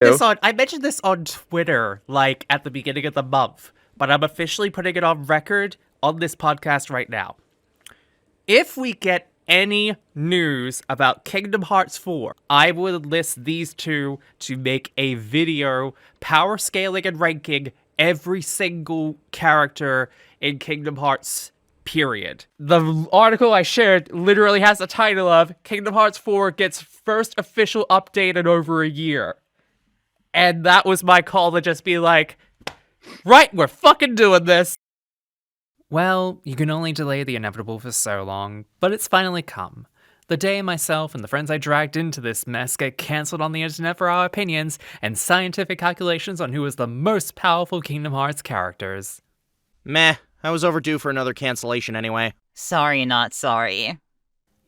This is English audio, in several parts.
I mentioned this on Twitter, like, at the beginning of the month, but I'm officially putting it on record on this podcast right now. If we get any news about Kingdom Hearts 4, I will list these two to make a video power scaling and ranking every single character in Kingdom Hearts, period. The article I shared literally has the title of Kingdom Hearts 4 gets first official update in over a year. And that was my call to just be like, right, we're fucking doing this. Well, you can only delay the inevitable for so long, but it's finally come. The day myself and the friends I dragged into this mess get cancelled on the internet for our opinions and scientific calculations on who is the most powerful Kingdom Hearts characters. Meh, I was overdue for another cancellation anyway. Sorry, not sorry.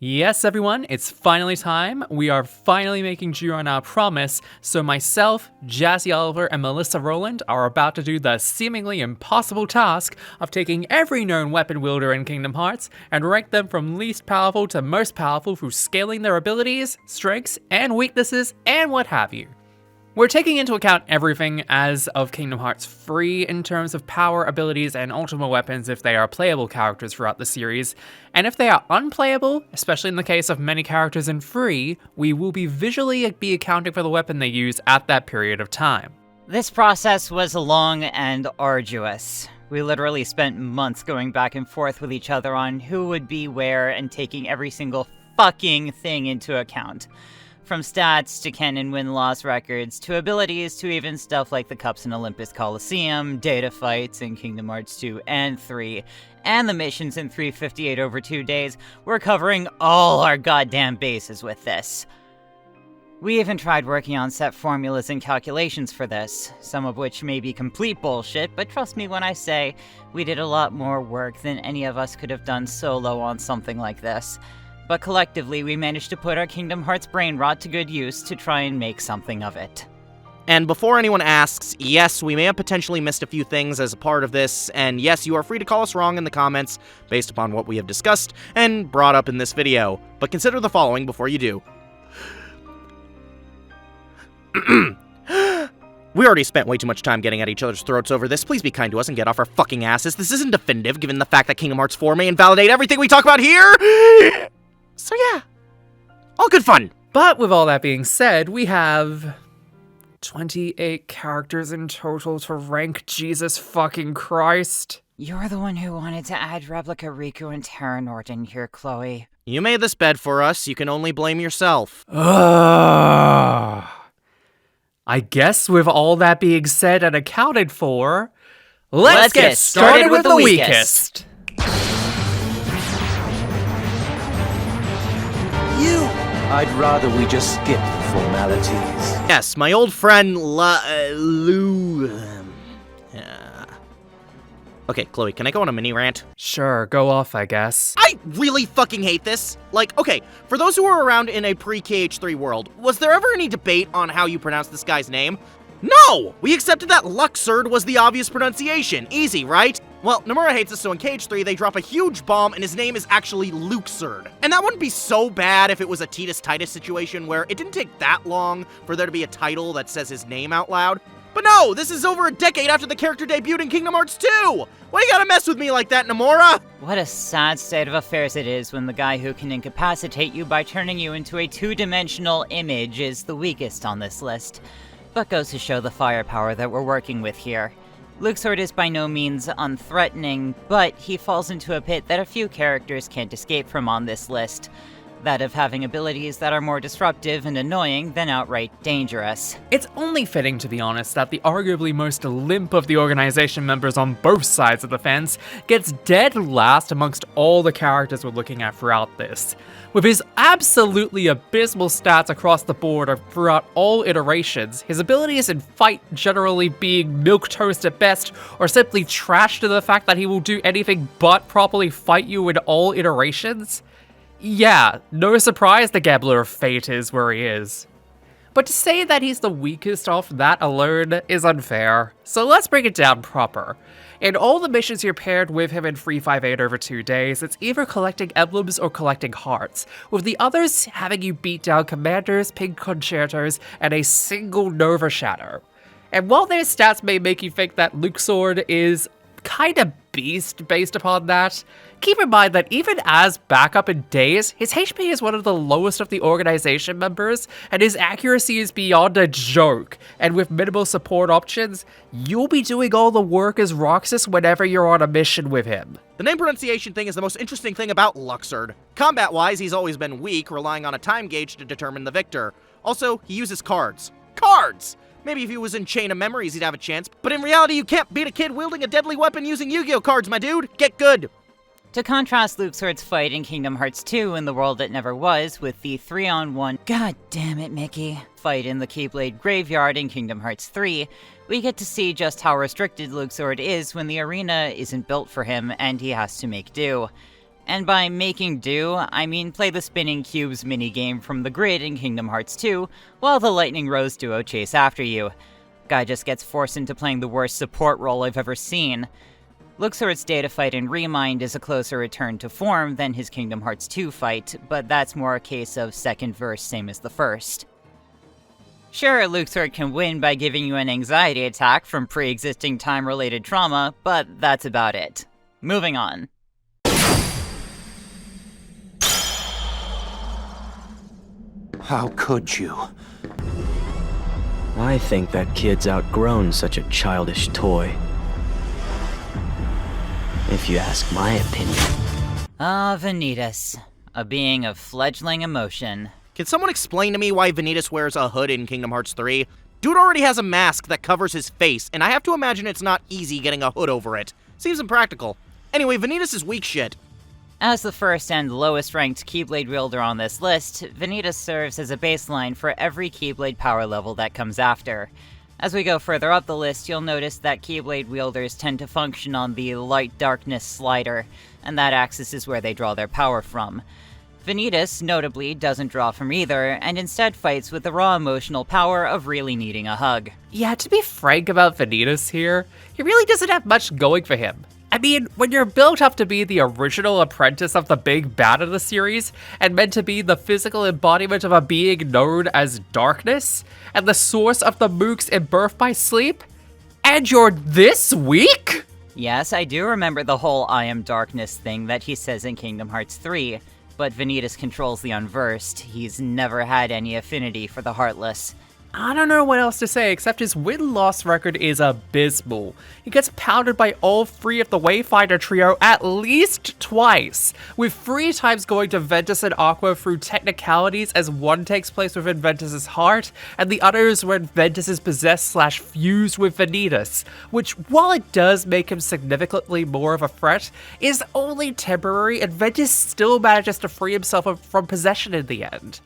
Yes, everyone, it's finally time. We are finally making due on our promise, so myself, Jazzy Oliver, and Melissa Rowland are about to do the seemingly impossible task of taking every known weapon wielder in Kingdom Hearts and rank them from least powerful to most powerful through scaling their abilities, strengths, and weaknesses, and what have you. We're taking into account everything as of Kingdom Hearts free in terms of power, abilities, and ultimate weapons if they are playable characters throughout the series, and if they are unplayable, especially in the case of many characters in free, we will visually accounting for the weapon they use at that period of time. This process was long and arduous. We literally spent months going back and forth with each other on who would be where and taking every single fucking thing into account. From stats to canon win-loss records, to abilities, to even stuff like the Cups in Olympus Coliseum, data fights in Kingdom Hearts 2 and 3, and the missions in 358 over 2 days, we're covering all our goddamn bases with this. We even tried working on set formulas and calculations for this, some of which may be complete bullshit, but trust me when I say we did a lot more work than any of us could have done solo on something like this. But collectively, we managed to put our Kingdom Hearts brain rot to good use to try and make something of it. And before anyone asks, yes, we may have potentially missed a few things as a part of this, and yes, you are free to call us wrong in the comments based upon what we have discussed and brought up in this video. But consider the following before you do. We already spent way too much time getting at each other's throats over this. Please be kind to us and get off our fucking asses. This isn't definitive, given the fact that Kingdom Hearts 4 may invalidate everything we talk about here. So yeah, all good fun. But with all that being said, we have 28 characters in total to rank. Jesus fucking Christ. You're the one who wanted to add Replica Riku and Terranort in here, Chloe. You made this bed for us. You can only blame yourself. I guess with all that being said and accounted for, let's get started with the weakest. I'd rather we just skip the formalities. Yes, my old friend Lou... Okay, Chloe, can I go on a mini rant? Sure, go off, I guess. I really fucking hate this. Like, okay, for those who were around in a pre-KH3 world, was there ever any debate on how you pronounce this guy's name? No! We accepted that Luxord was the obvious pronunciation. Easy, right? Well, Nomura hates us, so in KH3, they drop a huge bomb, and his name is actually Luxord. And that wouldn't be so bad if it was a Titus Titus situation where it didn't take that long for there to be a title that says his name out loud. But no, this is over a decade after the character debuted in Kingdom Hearts 2! Why you gotta mess with me like that, Nomura? What a sad state of affairs it is when the guy who can incapacitate you by turning you into a two-dimensional image is the weakest on this list. But goes to show the firepower that we're working with here. Luxord is by no means unthreatening, but he falls into a pit that a few characters can't escape from on this list. That of having abilities that are more disruptive and annoying than outright dangerous. It's only fitting, to be honest, that the arguably most limp of the organization members on both sides of the fence gets dead last amongst all the characters we're looking at throughout this. With his absolutely abysmal stats across the board throughout all iterations, his abilities in fight generally being milquetoast at best, or simply trash to the fact that he will do anything but properly fight you in all iterations, yeah, no surprise the Gambler of Fate is where he is. But to say that he's the weakest off that alone is unfair, so let's break it down proper. In all the missions you're paired with him in 358 over 2 days, it's either collecting emblems or collecting hearts, with the others having you beat down commanders, pink concertos, and a single Nova Shadow. And while their stats may make you think that Luxord is kinda beast based upon that, keep in mind that even as backup in days, his HP is one of the lowest of the organization members, and his accuracy is beyond a joke, and with minimal support options, you'll be doing all the work as Roxas whenever you're on a mission with him. The name pronunciation thing is the most interesting thing about Luxord. Combat-wise, he's always been weak, relying on a time gauge to determine the victor. Also, he uses cards. Cards! Maybe if he was in Chain of Memories, he'd have a chance, but in reality, you can't beat a kid wielding a deadly weapon using Yu-Gi-Oh cards, my dude! Get good! To contrast Luxord's fight in Kingdom Hearts 2 in the world that never was with the 3-on-1 god damn it Mickey fight in the Keyblade Graveyard in Kingdom Hearts 3, we get to see just how restricted Luxord is when the arena isn't built for him and he has to make do. And by making do, I mean play the spinning cubes minigame from the grid in Kingdom Hearts 2, while the Lightning Rose duo chase after you. Guy just gets forced into playing the worst support role I've ever seen. Luxord's data fight in Remind is a closer return to form than his Kingdom Hearts 2 fight, but that's more a case of second verse same as the first. Sure, Luxord can win by giving you an anxiety attack from pre-existing time-related trauma, but that's about it. Moving on. How could you? I think that kid's outgrown such a childish toy. If you ask my opinion. Vanitas. A being of fledgling emotion. Can someone explain to me why Vanitas wears a hood in Kingdom Hearts 3? Dude already has a mask that covers his face, and I have to imagine it's not easy getting a hood over it. Seems impractical. Anyway, Vanitas is weak shit. As the first and lowest ranked Keyblade wielder on this list, Vanitas serves as a baseline for every Keyblade power level that comes after. As we go further up the list, you'll notice that Keyblade wielders tend to function on the light-darkness slider, and that axis is where they draw their power from. Vanitas, notably, doesn't draw from either, and instead fights with the raw emotional power of really needing a hug. Yeah, to be frank about Vanitas here, he really doesn't have much going for him. I mean, when you're built up to be the original apprentice of the big bad of the series, and meant to be the physical embodiment of a being known as darkness, and the source of the mooks in Birth by Sleep, and you're this weak? Yes, I do remember the whole I am darkness thing that he says in Kingdom Hearts 3, but Vanitas controls the unversed. He's never had any affinity for the heartless. I don't know what else to say except his win-loss record is abysmal. He gets pounded by all three of the Wayfinder trio at least twice, with 3 times going to Ventus and Aqua through technicalities as one takes place within Ventus's heart, and the other is when Ventus is possessed/fused with Vanitas, which, while it does make him significantly more of a threat, is only temporary, and Ventus still manages to free himself from possession in the end.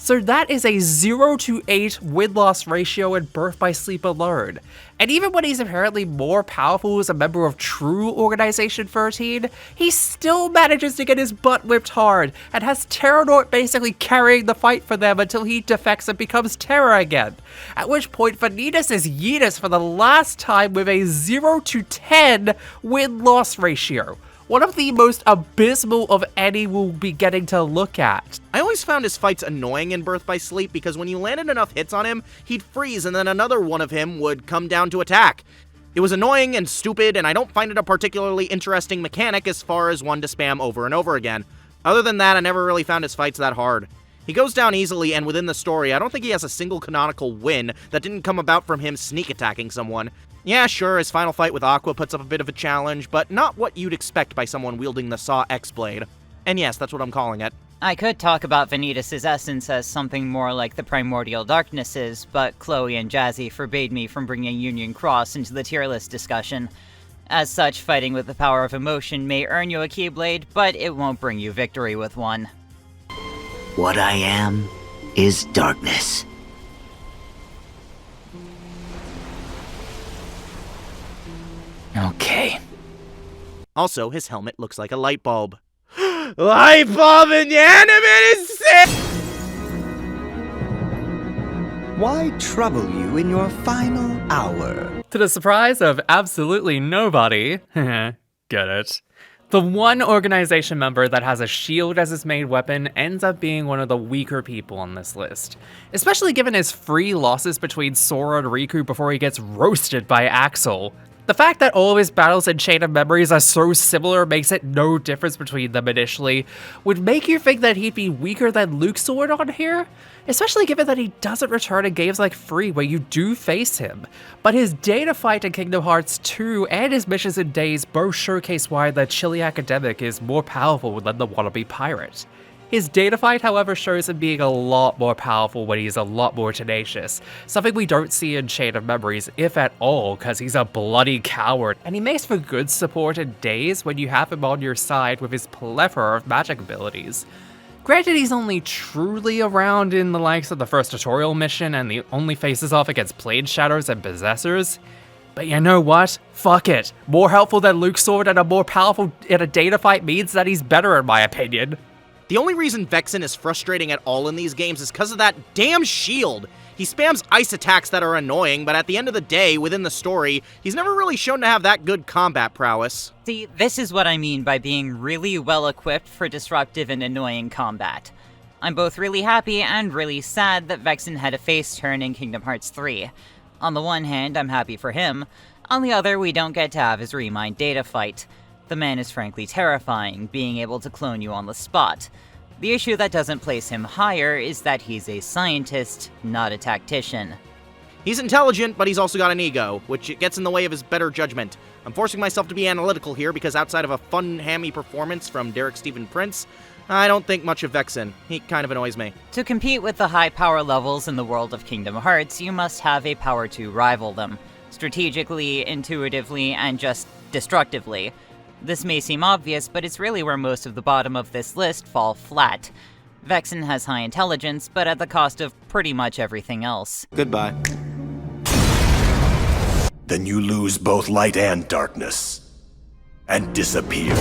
So that is a 0-8 win-loss ratio in Birth by Sleep alone. And even when he's apparently more powerful as a member of true Organization 13, he still manages to get his butt whipped hard, and has Terranort basically carrying the fight for them until he defects and becomes Terra again. At which point Vanitas is Yeetus for the last time with a 0-10 win-loss ratio. One of the most abysmal of any we'll be getting to look at. I always found his fights annoying in Birth by Sleep because when you landed enough hits on him, he'd freeze and then another one of him would come down to attack. It was annoying and stupid, and I don't find it a particularly interesting mechanic as far as one to spam over and over again. Other than that, I never really found his fights that hard. He goes down easily, and within the story, I don't think he has a single canonical win that didn't come about from him sneak attacking someone. Yeah, sure, his final fight with Aqua puts up a bit of a challenge, but not what you'd expect by someone wielding the Saw X-Blade. And yes, that's what I'm calling it. I could talk about Vanitas' essence as something more like the Primordial Darknesses, but Chloe and Jazzy forbade me from bringing Union Cross into the tier list discussion. As such, fighting with the power of emotion may earn you a Keyblade, but it won't bring you victory with one. What I am is darkness. Okay. Also, his helmet looks like a light bulb. Light bulb in the anime is sick! Why trouble you in your final hour? To the surprise of absolutely nobody, get it? The one organization member that has a shield as his main weapon ends up being one of the weaker people on this list, especially given his free losses between Sora and Riku before he gets roasted by Axel. The fact that all of his battles in Chain of Memories are so similar makes it no difference between them initially, would make you think that he'd be weaker than Luke's sword on here, especially given that he doesn't return in games like Free where you do face him. But his data fight in Kingdom Hearts 2 and his missions in Days both showcase why the chilly academic is more powerful than the wannabe pirate. His data fight, however, shows him being a lot more powerful when he's a lot more tenacious, something we don't see in Chain of Memories, if at all, because he's a bloody coward, and he makes for good support in Days when you have him on your side with his plethora of magic abilities. Granted, he's only truly around in the likes of the first tutorial mission and he only faces off against Plane Shadows and Possessors, but you know what? Fuck it. More helpful than Luke's sword and a more powerful in a data fight means that he's better in my opinion. The only reason Vexen is frustrating at all in these games is because of that damn shield. He spams ice attacks that are annoying, but at the end of the day, within the story, he's never really shown to have that good combat prowess. See, this is what I mean by being really well equipped for disruptive and annoying combat. I'm both really happy and really sad that Vexen had a face turn in Kingdom Hearts 3. On the one hand, I'm happy for him. On the other, we don't get to have his Remind data fight. The man is frankly terrifying, being able to clone you on the spot. The issue that doesn't place him higher is that he's a scientist, not a tactician. He's intelligent, but he's also got an ego, which gets in the way of his better judgment. I'm forcing myself to be analytical here because outside of a fun, hammy performance from Derek Stephen Prince, I don't think much of Vexen. He kind of annoys me. To compete with the high power levels in the world of Kingdom Hearts, you must have a power to rival them, strategically, intuitively, and just destructively. This may seem obvious, but it's really where most of the bottom of this list fall flat. Vexen has high intelligence, but at the cost of pretty much everything else. Goodbye. Then you lose both light and darkness. And disappear.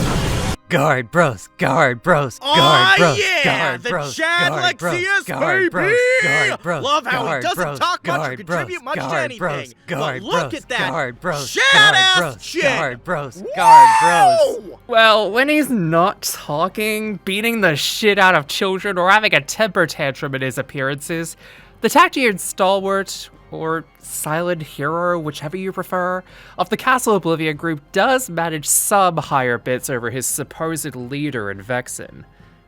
Guard bros, guard bros, Aw, guard bros, yeah, guard the bros, Chad guard bros, Lexius, guard bros, baby! guard bros, Love how he guard doesn't bros, talk much or guard contribute bros, much to guard anything. bros, guard But look bros, at that guard bros, Chad guard ass bros, shit! guard bros, guard bros. Whoa! Well, when he's not talking, beating the shit out of children, or having a temper tantrum in his appearances, the Tactian stalwart, or silent hero, whichever you prefer, of the Castle Oblivion group does manage some higher bits over his supposed leader in Vexen,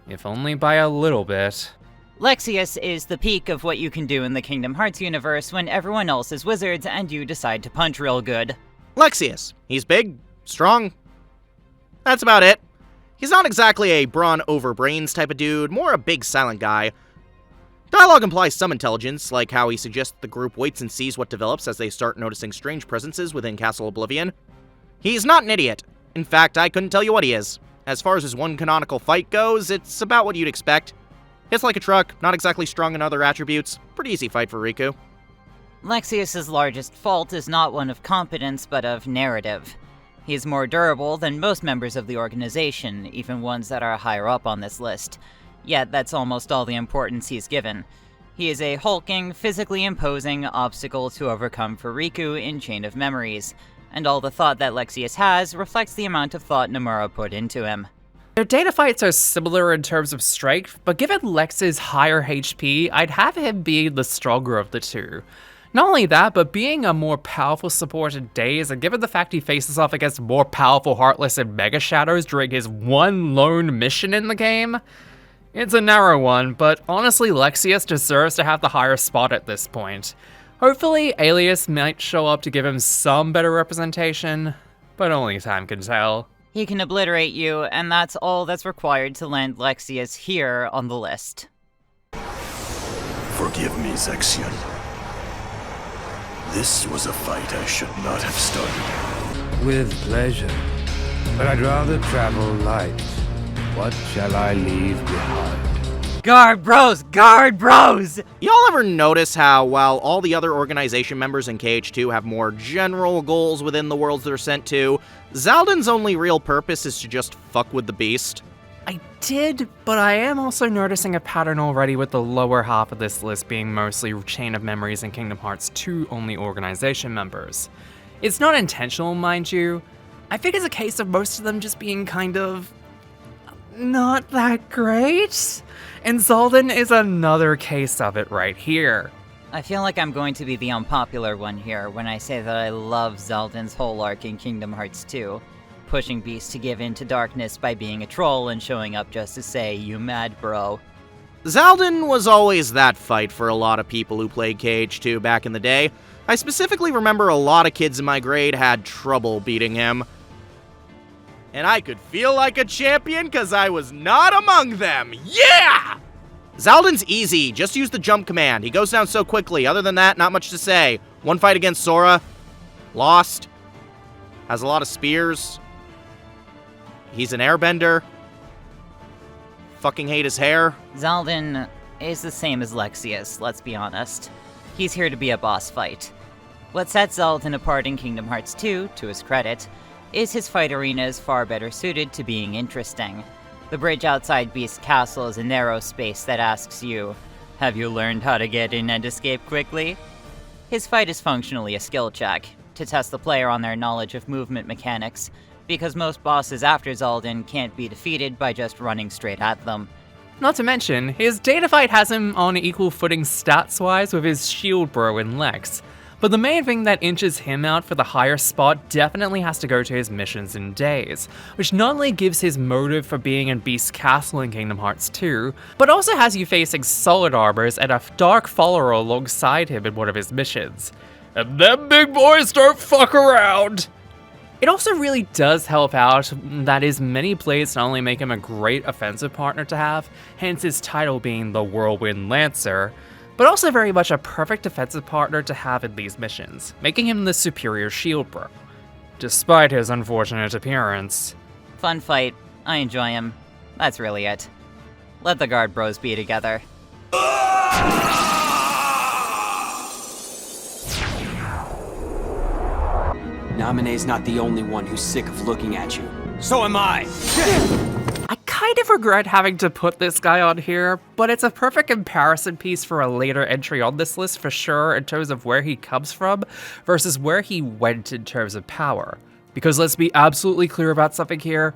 if only by a little bit. Lexius is the peak of what you can do in the Kingdom Hearts universe when everyone else is wizards and you decide to punch real good. Lexius. He's big, strong. That's about it. He's not exactly a brawn over brains type of dude, more a big silent guy. Dialogue implies some intelligence, like how he suggests the group waits and sees what develops as they start noticing strange presences within Castle Oblivion. He's not an idiot. In fact, I couldn't tell you what he is. As far as his one canonical fight goes, it's about what you'd expect. Hits like a truck, not exactly strong in other attributes. Pretty easy fight for Riku. Lexius's largest fault is not one of competence, but of narrative. He is more durable than most members of the organization, even ones that are higher up on this list. Yet that's almost all the importance he's given. He is a hulking, physically imposing obstacle to overcome for Riku in Chain of Memories, and all the thought that Lexius has reflects the amount of thought Nomura put into him. Their data fights are similar in terms of strength, but given Lex's higher HP, I'd have him being the stronger of the two. Not only that, but being a more powerful support in Days, and given the fact he faces off against more powerful Heartless and Mega Shadows during his one lone mission in the game, it's a narrow one, but honestly Lexius deserves to have the higher spot at this point. Hopefully Alias might show up to give him some better representation, but only time can tell. He can obliterate you, and that's all that's required to land Lexius here on the list. Forgive me, Zexion. This was a fight I should not have started. With pleasure, but I'd rather travel light. What shall I leave behind? Guard bros! Guard bros! Y'all ever notice how, while all the other organization members in KH2 have more general goals within the worlds they're sent to, Zaldin's only real purpose is to just fuck with the beast? I did, but I am also noticing a pattern already with the lower half of this list being mostly Chain of Memories and Kingdom Hearts 2 only organization members. It's not intentional, mind you. I think it's a case of most of them just being kind of not that great. And Zaldin is another case of it right here. I feel like I'm going to be the unpopular one here when I say that I love Zaldin's whole arc in Kingdom Hearts 2. Pushing Beast to give in to darkness by being a troll and showing up just to say, "You mad, bro?" Zaldin was always that fight for a lot of people who played KH2 back in the day. I specifically remember a lot of kids in my grade had trouble beating him. And I could feel like a champion because I was not among them. Yeah! Zaldin's easy. Just use the jump command. He goes down so quickly. Other than that, not much to say. One fight against Sora. Lost. Has a lot of spears. He's an airbender. Fucking hate his hair. Zaldin is the same as Lexius, let's be honest. He's here to be a boss fight. What sets Zaldin apart in Kingdom Hearts 2, to his credit, is his fight arena is far better suited to being interesting. The bridge outside Beast's castle is a narrow space that asks you, have you learned how to get in and escape quickly? His fight is functionally a skill check, to test the player on their knowledge of movement mechanics, because most bosses after Zaldin can't be defeated by just running straight at them. Not to mention, his data fight has him on equal footing stats-wise with his shield bro in Lex, but the main thing that inches him out for the higher spot definitely has to go to his missions and days, which not only gives his motive for being in Beast's Castle in Kingdom Hearts 2, but also has you facing solid armors and a dark follower alongside him in one of his missions. And them big boys don't fuck around! It also really does help out that his many blades not only make him a great offensive partner to have, hence his title being the Whirlwind Lancer, but also very much a perfect defensive partner to have in these missions, making him the superior shield bro, despite his unfortunate appearance. Fun fight, I enjoy him. That's really it. Let the guard bros be together. Namine's not the only one who's sick of looking at you. So am I! I kind of regret having to put this guy on here, but it's a perfect comparison piece for a later entry on this list for sure in terms of where he comes from versus where he went in terms of power. Because let's be absolutely clear about something here,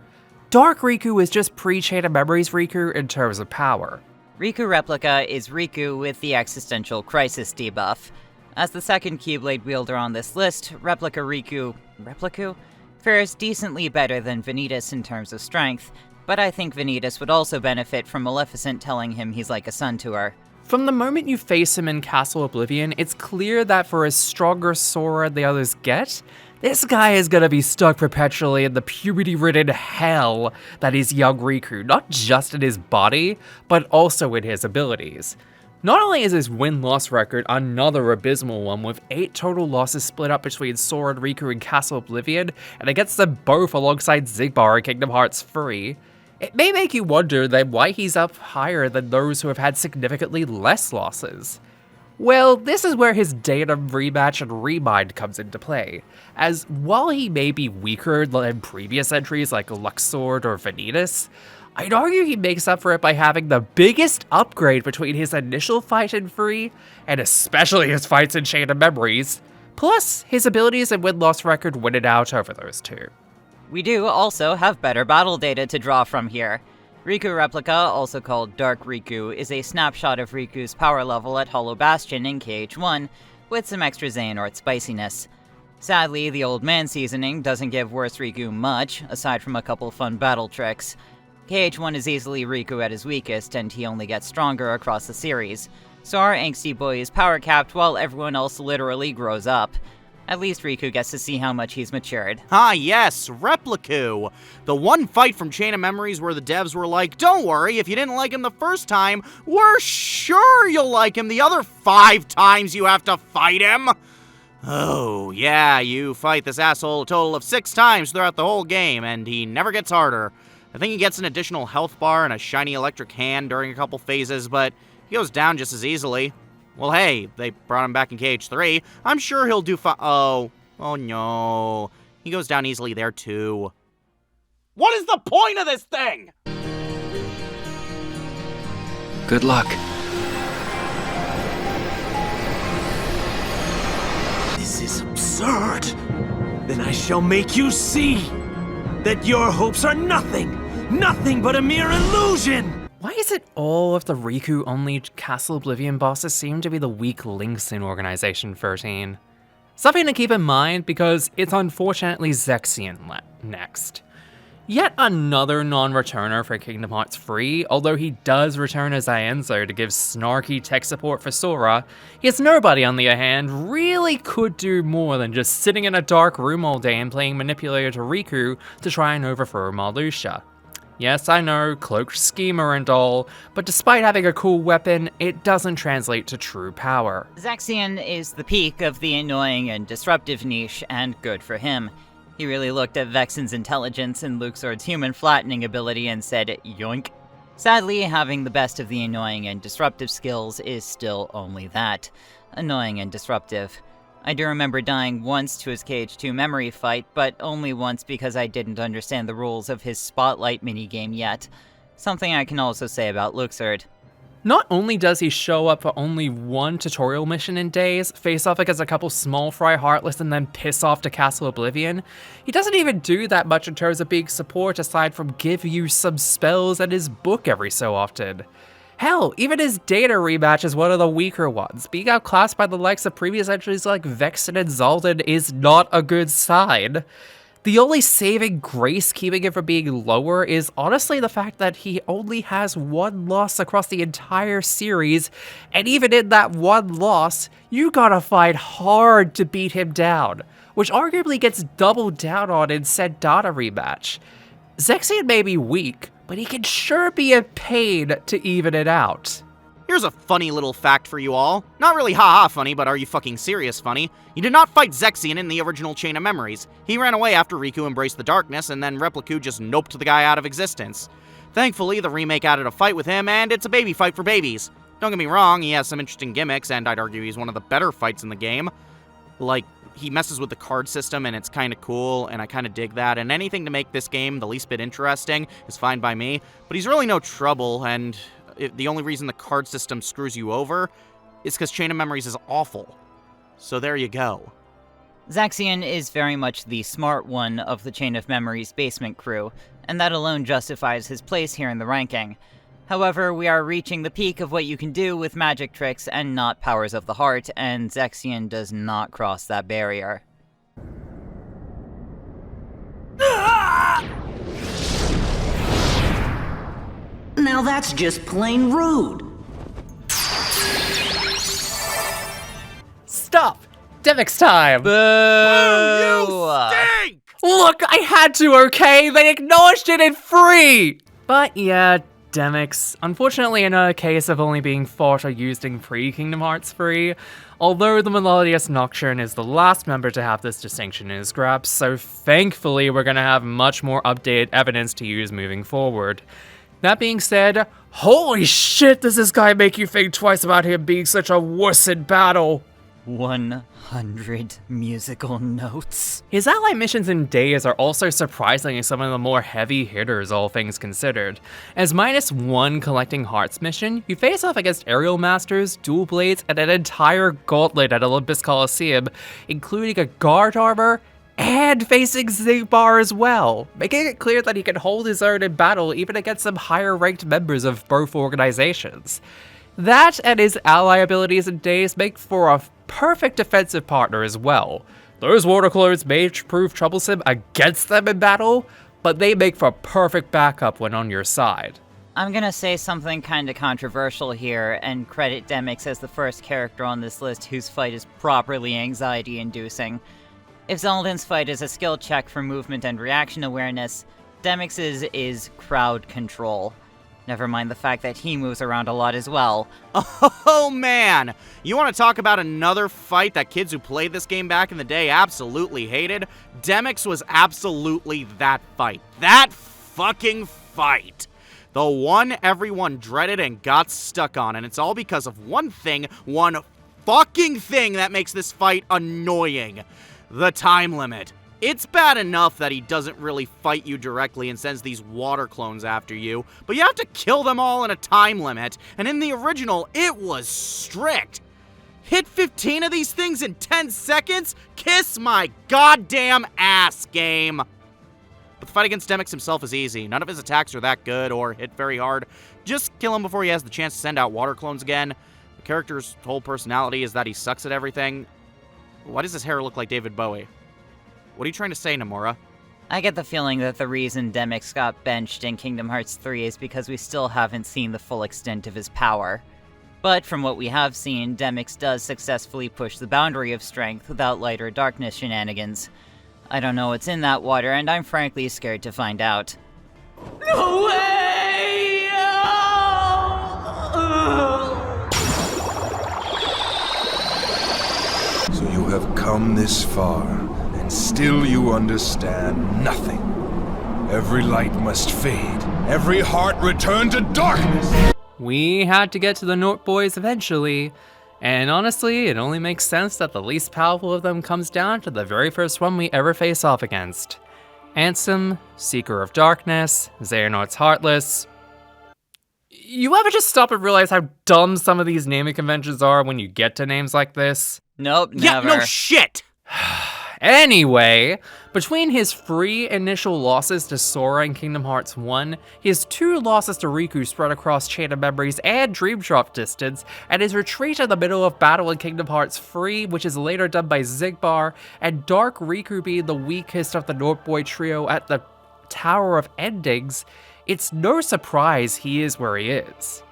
Dark Riku is just pre-Chain of Memories Riku in terms of power. Riku Replica is Riku with the Existential Crisis debuff. As the second Keyblade wielder on this list, Replica Riku fares decently better than Vanitas in terms of strength, but I think Vanitas would also benefit from Maleficent telling him he's like a son to her. From the moment you face him in Castle Oblivion, it's clear that for as stronger Sora the others get, this guy is gonna be stuck perpetually in the puberty-ridden hell that is young Riku, not just in his body, but also in his abilities. Not only is his win-loss record another abysmal one, with 8 total losses split up between Sora and Riku in Castle Oblivion, and against them both alongside Xigbar in Kingdom Hearts 3, it may make you wonder then why he's up higher than those who have had significantly less losses. Well, this is where his data rematch and remind comes into play, as while he may be weaker than previous entries like Luxord or Vanitas, I'd argue he makes up for it by having the biggest upgrade between his initial fight in 3, and especially his fights in Chain of Memories, plus his abilities and win-loss record win it out over those two. We do also have better battle data to draw from here. Riku Replica, also called Dark Riku, is a snapshot of Riku's power level at Hollow Bastion in KH1, with some extra Xehanort spiciness. Sadly, the old man seasoning doesn't give worse Riku much, aside from a couple fun battle tricks. KH1 is easily Riku at his weakest, and he only gets stronger across the series, so our angsty boy is power capped while everyone else literally grows up. At least Riku gets to see how much he's matured. Ah yes, Repliku! The one fight from Chain of Memories where the devs were like, don't worry, if you didn't like him the first time, we're sure you'll like him the other 5 times you have to fight him! Oh, yeah, you fight this asshole a total of 6 times throughout the whole game, and he never gets harder. I think he gets an additional health bar and a shiny electric hand during a couple phases, but he goes down just as easily. Well, hey, they brought him back in KH3. I'm sure he'll do fine. Oh no. He goes down easily there, too. What is the point of this thing? Good luck. This is absurd. Then I shall make you see that your hopes are nothing but a mere illusion. Why is it all of the Riku-only Castle Oblivion bosses seem to be the weak links in Organization 13? Something to keep in mind because it's unfortunately Zexion next. Yet another non-returner for Kingdom Hearts 3, although he does return as Ienzo to give snarky tech support for Sora, his nobody on the other hand really could do more than just sitting in a dark room all day and playing manipulator to Riku to try and overthrow Marluxia. Yes, I know, cloaked schemer and all, but despite having a cool weapon, it doesn't translate to true power. Zexion is the peak of the annoying and disruptive niche, and good for him. He really looked at Vexen's intelligence and Luxord's human flattening ability and said, yoink. Sadly, having the best of the annoying and disruptive skills is still only that. Annoying and disruptive. I do remember dying once to his KH2 memory fight, but only once because I didn't understand the rules of his Spotlight minigame yet. Something I can also say about Luxord. Not only does he show up for only one tutorial mission in Days, face off against a couple small fry Heartless and then piss off to Castle Oblivion, he doesn't even do that much in terms of being support aside from give you some spells and his book every so often. Hell, even his data rematch is one of the weaker ones. Being outclassed by the likes of previous entries like Vexen and Zaldin is not a good sign. The only saving grace keeping him from being lower is honestly the fact that he only has one loss across the entire series, and even in that one loss, you gotta fight hard to beat him down, which arguably gets doubled down on in said data rematch. Zexion may be weak, but he can sure be a pain to even it out. Here's a funny little fact for you all. Not really haha funny, but are you fucking serious funny? You did not fight Zexion in the original Chain of Memories. He ran away after Riku embraced the darkness, and then Repliku just noped the guy out of existence. Thankfully, the remake added a fight with him, and it's a baby fight for babies. Don't get me wrong, he has some interesting gimmicks, and I'd argue he's one of the better fights in the game. Like, he messes with the card system, and it's kinda cool, and I kinda dig that, and anything to make this game the least bit interesting is fine by me, but he's really no trouble, and the only reason the card system screws you over is because Chain of Memories is awful. So there you go. Zexion is very much the smart one of the Chain of Memories basement crew, and that alone justifies his place here in the ranking. However, we are reaching the peak of what you can do with magic tricks and not powers of the heart, and Zexion does not cross that barrier. Now that's just plain rude. Stop! Demix time! Boo, you stink! Look, I had to, okay? They acknowledged it in free! But yeah, Demix. Unfortunately, another case of only being fought or used in pre-Kingdom Hearts 3, although the Melodious Nocturne is the last member to have this distinction in his grasp, so thankfully we're gonna have much more updated evidence to use moving forward. That being said, holy shit, does this guy make you think twice about him being such a wuss in battle? 100 musical notes. His ally missions in Days are also surprisingly some of the more heavy hitters, all things considered. As -1 collecting hearts mission, you face off against aerial masters, dual blades, and an entire gauntlet at Olympus Coliseum, including a guard armor and facing Zigbar as well, making it clear that he can hold his own in battle even against some higher ranked members of both organizations. That and his ally abilities in Days make for a perfect defensive partner as well. Those water clones may prove troublesome against them in battle, but they make for perfect backup when on your side. I'm gonna say something kinda controversial here, and credit Demix as the first character on this list whose fight is properly anxiety-inducing. If Zeldin's fight is a skill check for movement and reaction awareness, Demix's is crowd control. Never mind the fact that he moves around a lot as well. Oh man! You want to talk about another fight that kids who played this game back in the day absolutely hated? Demix was absolutely that fight. That fucking fight! The one everyone dreaded and got stuck on, and it's all because of one fucking thing that makes this fight annoying. The time limit. It's bad enough that he doesn't really fight you directly and sends these water clones after you, but you have to kill them all in a time limit, and in the original, it was strict. Hit 15 of these things in 10 seconds? Kiss my goddamn ass, game! But the fight against Demyx himself is easy. None of his attacks are that good or hit very hard. Just kill him before he has the chance to send out water clones again. The character's whole personality is that he sucks at everything. Why does his hair look like David Bowie? What are you trying to say, Nomura? I get the feeling that the reason Demyx got benched in Kingdom Hearts 3 is because we still haven't seen the full extent of his power. But from what we have seen, Demyx does successfully push the boundary of strength without light or darkness shenanigans. I don't know what's in that water, and I'm frankly scared to find out. No way! So you have come this far, and still you understand nothing. Every light must fade, every heart return to darkness! We had to get to the Nort Boys eventually, and honestly, it only makes sense that the least powerful of them comes down to the very first one we ever face off against. Ansem, Seeker of Darkness, Xehanort's Heartless. You ever just stop and realize how dumb some of these naming conventions are when you get to names like this? Nope, Yeah, never. no shit! Anyway, between his 3 initial losses to Sora in Kingdom Hearts 1, his 2 losses to Riku spread across Chain of Memories and Dream Drop Distance, and his retreat in the middle of battle in Kingdom Hearts 3, which is later done by Xigbar, and Dark Riku being the weakest of the Nort Boy trio at the Tower of Endings, it's no surprise he is where he is.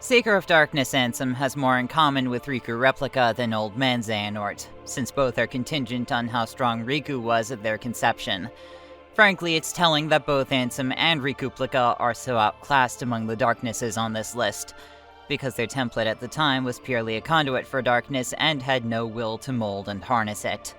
Seeker of Darkness Ansem has more in common with Riku Replica than Old Man Xehanort, since both are contingent on how strong Riku was at their conception. Frankly, it's telling that both Ansem and Rikuplica are so outclassed among the Darknesses on this list, because their template at the time was purely a conduit for darkness and had no will to mold and harness it.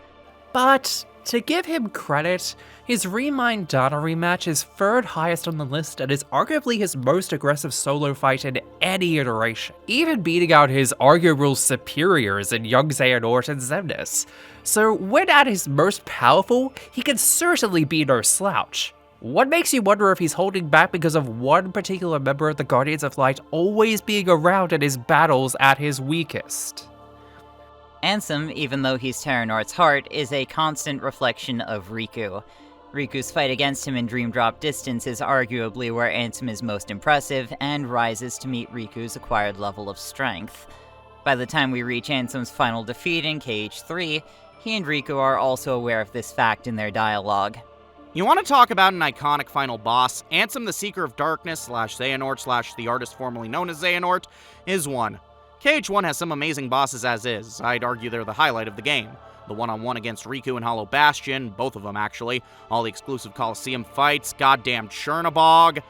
But to give him credit, his Remind Dana rematch is 3rd highest on the list and is arguably his most aggressive solo fight in any iteration, even beating out his arguable superiors in Young Xehanort and Xemnas. So when at his most powerful, he can certainly be no slouch. What makes you wonder if he's holding back because of one particular member of the Guardians of Light always being around in his battles at his weakest? Ansem, even though he's Terranort's heart, is a constant reflection of Riku. Riku's fight against him in Dream Drop Distance is arguably where Ansem is most impressive, and rises to meet Riku's acquired level of strength. By the time we reach Ansem's final defeat in KH3, he and Riku are also aware of this fact in their dialogue. You want to talk about an iconic final boss? Ansem the Seeker of Darkness / Xehanort / the artist formerly known as Xehanort is one. KH1 has some amazing bosses as is. I'd argue they're the highlight of the game. The one-on-one against Riku and Hollow Bastion, both of them actually, all the exclusive Coliseum fights, goddamn Chernabog.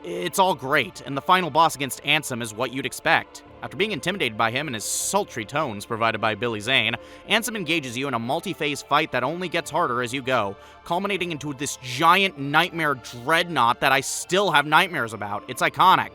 It's all great, and the final boss against Ansem is what you'd expect. After being intimidated by him and his sultry tones provided by Billy Zane, Ansem engages you in a multi-phase fight that only gets harder as you go, culminating into this giant nightmare dreadnought that I still have nightmares about. It's iconic.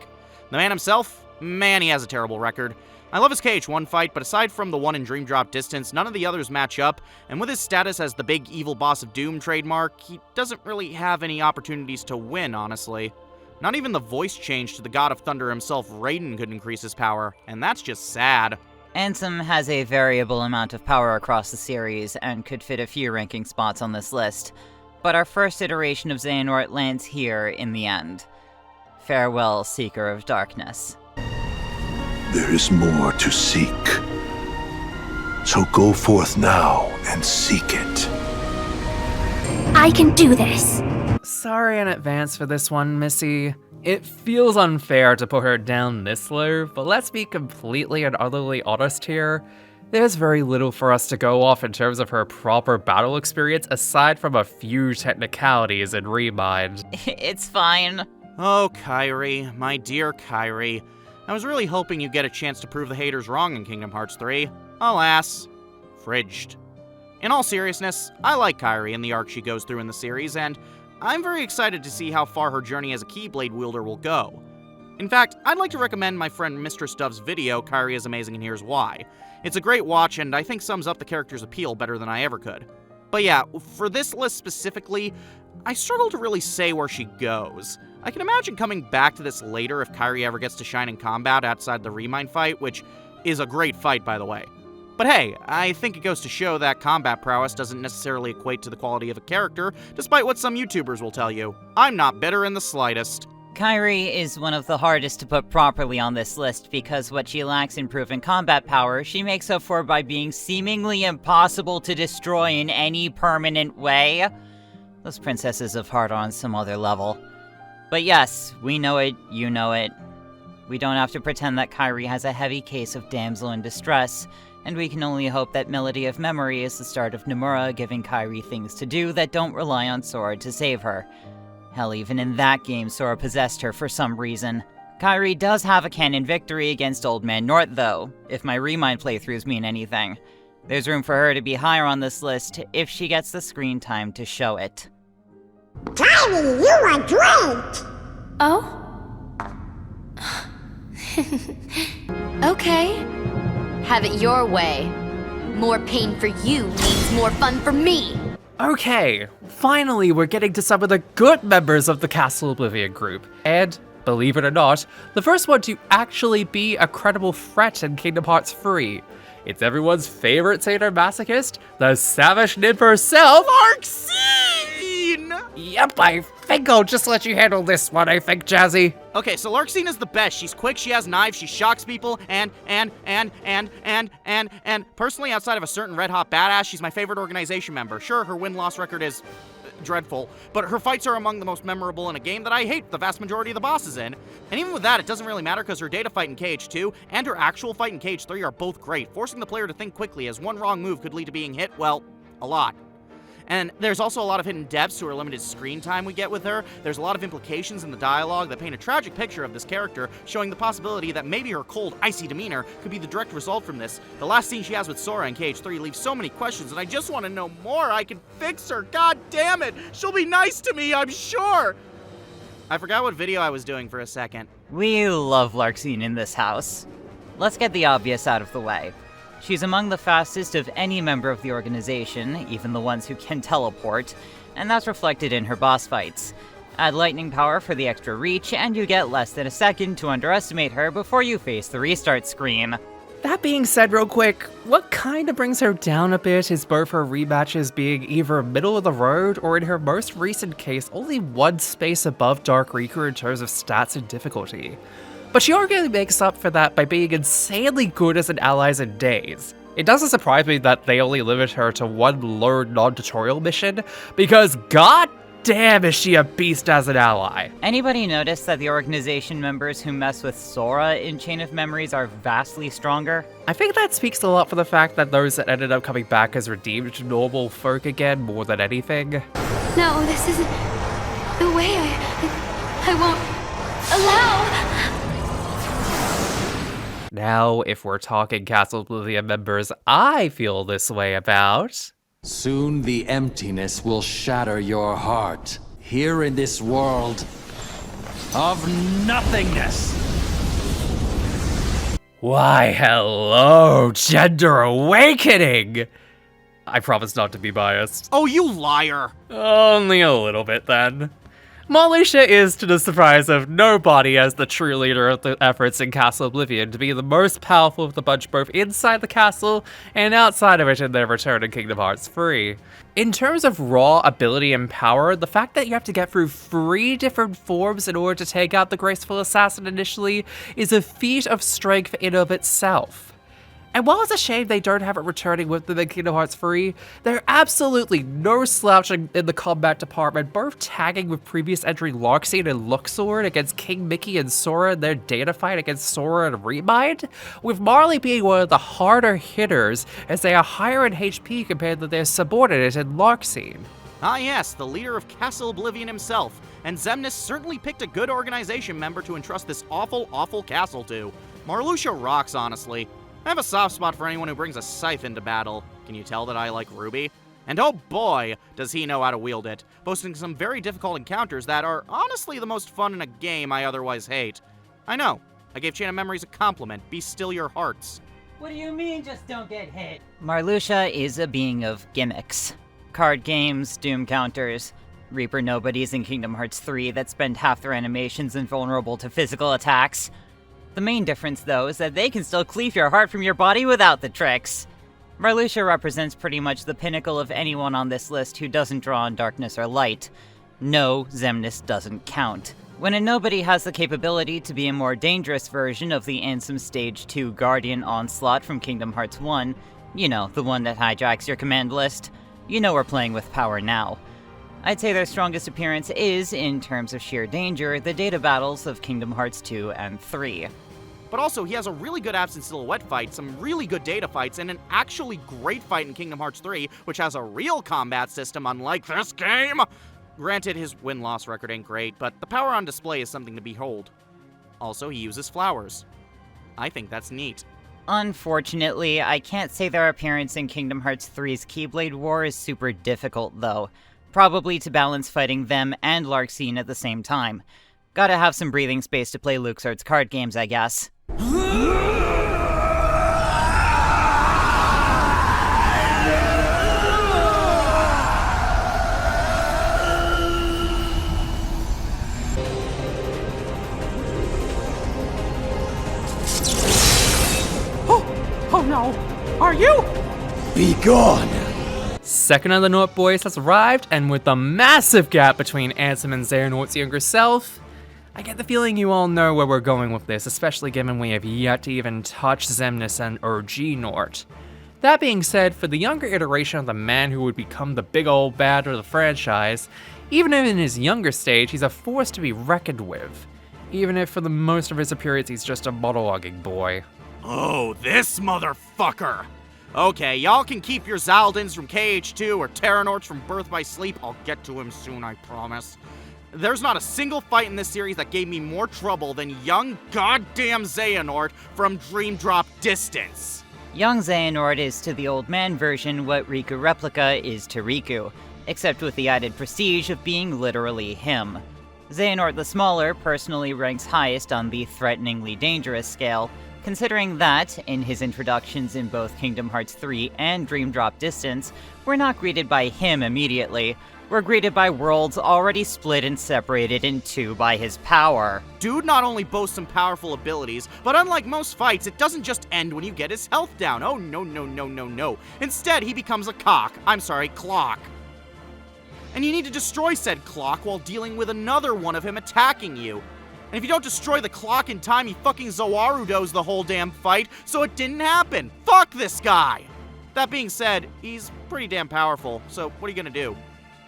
The man himself? Man, he has a terrible record. I love his KH1 fight, but aside from the one in Dream Drop Distance, none of the others match up, and with his status as the big evil boss of Doom trademark, he doesn't really have any opportunities to win, honestly. Not even the voice change to the God of Thunder himself, Raiden, could increase his power, and that's just sad. Ansem has a variable amount of power across the series, and could fit a few ranking spots on this list, but our first iteration of Xehanort lands here in the end. Farewell, Seeker of Darkness. There is more to seek. So go forth now and seek it. I can do this. Sorry in advance for this one, Missy. It feels unfair to put her down this low, but let's be completely and utterly honest here. There's very little for us to go off in terms of her proper battle experience aside from a few technicalities in Remind. It's fine. Oh, Kairi, my dear Kairi. I was really hoping you'd get a chance to prove the haters wrong in Kingdom Hearts 3. Alas, fridged. In all seriousness, I like Kairi and the arc she goes through in the series, and I'm very excited to see how far her journey as a Keyblade wielder will go. In fact, I'd like to recommend my friend Mr. Stuff's video, Kairi is Amazing and Here's Why. It's a great watch, and I think sums up the character's appeal better than I ever could. But yeah, for this list specifically, I struggle to really say where she goes. I can imagine coming back to this later if Kairi ever gets to shine in combat outside the Remind fight, which is a great fight, by the way. But hey, I think it goes to show that combat prowess doesn't necessarily equate to the quality of a character, despite what some YouTubers will tell you. I'm not bitter in the slightest. Kairi is one of the hardest to put properly on this list because what she lacks in proven combat power, she makes up for by being seemingly impossible to destroy in any permanent way. Those princesses have heart on some other level. But yes, we know it, you know it. We don't have to pretend that Kairi has a heavy case of damsel in distress, and we can only hope that Melody of Memory is the start of Nomura giving Kairi things to do that don't rely on Sora to save her. Hell, even in that game, Sora possessed her for some reason. Kairi does have a canon victory against Old Man Nort, though, if my Remind playthroughs mean anything. There's room for her to be higher on this list if she gets the screen time to show it. Kairi, you are great! Oh? Okay. Have it your way. More pain for you means more fun for me. Okay, finally we're getting to some of the good members of the Castle Oblivion group. And, believe it or not, the first one to actually be a credible threat in Kingdom Hearts 3. It's everyone's favorite sadomasochist, the savage nymph herself, Larxene! Yep, I think I'll just let you handle this one, I think, Jazzy. Okay, so Larxene is the best. She's quick, she has knives, she shocks people, and personally, outside of a certain red-hot badass, she's my favorite organization member. Sure, her win-loss record is dreadful, but her fights are among the most memorable in a game that I hate the vast majority of the bosses in. And even with that, it doesn't really matter because her data fight in KH2 and her actual fight in KH3 are both great, forcing the player to think quickly as one wrong move could lead to being hit, well, a lot. And there's also a lot of hidden depths to her limited screen time we get with her. There's a lot of implications in the dialogue that paint a tragic picture of this character, showing the possibility that maybe her cold, icy demeanor could be the direct result from this. The last scene she has with Sora in KH3 leaves so many questions, and I just want to know more. I can fix her. God damn it. She'll be nice to me, I'm sure. I forgot what video I was doing for a second. We love Larxene in this house. Let's get the obvious out of the way. She's among the fastest of any member of the organization, even the ones who can teleport, and that's reflected in her boss fights. Add lightning power for the extra reach, and you get less than a second to underestimate her before you face the restart screen. That being said real quick, what kinda brings her down a bit is both her rematches being either middle of the road or in her most recent case only one space above Dark Seeker in terms of stats and difficulty. But she arguably makes up for that by being insanely good as an ally in days. It doesn't surprise me that they only limit her to one learned non-tutorial mission, because god damn is she a beast as an ally. Anybody notice that the organization members who mess with Sora in Chain of Memories are vastly stronger? I think that speaks a lot for the fact that those that ended up coming back as redeemed normal folk again more than anything. No, this isn't the way I won't allow. Now, if we're talking Castle Oblivion members I feel this way about... Soon the emptiness will shatter your heart, here in this world of nothingness. Why, hello, Gender Awakening! I promise not to be biased. Oh, you liar! Only a little bit, then. Marluxia is, to the surprise of nobody, as the true leader of the efforts in Castle Oblivion to be the most powerful of the bunch both inside the castle and outside of it in their return in Kingdom Hearts 3. In terms of raw ability and power, the fact that you have to get through 3 different forms in order to take out the graceful assassin initially is a feat of strength in of itself. And while it's a shame they don't have it returning with them in Kingdom Hearts 3, they're absolutely no slouching in the combat department, both tagging with previous entry Larxene and Luxord against King Mickey and Sora in their data fight against Sora and Remind, with Marley being one of the harder hitters as they are higher in HP compared to their subordinate in Larxene. Ah yes, the leader of Castle Oblivion himself, and Xemnas certainly picked a good organization member to entrust this awful, awful castle to. Marluxia rocks, honestly. I have a soft spot for anyone who brings a scythe into battle. Can you tell that I like Ruby? And oh boy, does he know how to wield it, boasting some very difficult encounters that are honestly the most fun in a game I otherwise hate. I know, I gave Chain of Memories a compliment. Be still your hearts. What do you mean, just don't get hit? Marluxia is a being of gimmicks. card games, Doom counters, Reaper nobodies in Kingdom Hearts 3 that spend half their animations invulnerable to physical attacks. The main difference, though, is that they can still cleave your heart from your body without the tricks. Marluxia represents pretty much the pinnacle of anyone on this list who doesn't draw on darkness or light. No, Xemnas doesn't count. When a nobody has the capability to be a more dangerous version of the Ansem Stage 2 Guardian Onslaught from Kingdom Hearts 1, you know, the one that hijacks your command list, you know we're playing with power now. I'd say their strongest appearance is, in terms of sheer danger, the data battles of Kingdom Hearts 2 and 3. But also, he has a really good absent silhouette fight, some really good data fights, and an actually great fight in Kingdom Hearts 3, which has a real combat system unlike this game! Granted, his win-loss record ain't great, but the power on display is something to behold. Also, he uses flowers. I think that's neat. Unfortunately, I can't say their appearance in Kingdom Hearts 3's Keyblade War is super difficult, though. Probably to balance fighting them and Larxene at the same time. Gotta have some breathing space to play LucasArts card games, I guess. Oh no! Are you? Be gone! Second of the Naught Boys has arrived, and with the massive gap between Ansem and Xehanort's younger self, I get the feeling you all know where we're going with this, especially given we have yet to even touch Xemnas and OG Nort. That being said, for the younger iteration of the man who would become the big old bad of the franchise, even in his younger stage, he's a force to be reckoned with. Even if for the most of his appearance he's just a monologuing boy. Oh, this motherfucker! Okay, y'all can keep your Zaldins from KH2 or Terranorts from Birth by Sleep. I'll get to him soon, I promise. There's not a single fight in this series that gave me more trouble than young goddamn Xehanort from Dream Drop Distance. Young Xehanort is to the old man version what Riku Replica is to Riku, except with the added prestige of being literally him. Xehanort the Smaller personally ranks highest on the threateningly dangerous scale, considering that, in his introductions in both Kingdom Hearts 3 and Dream Drop Distance, we're not greeted by him immediately, we're greeted by worlds already split and separated in two by his power. Dude not only boasts some powerful abilities, but unlike most fights, it doesn't just end when you get his health down. Oh no. Instead, he becomes a clock. And you need to destroy said clock while dealing with another one of him attacking you. And if you don't destroy the clock in time, he fucking Zoarudos the whole damn fight, so it didn't happen. Fuck this guy! That being said, he's pretty damn powerful, so what are you gonna do?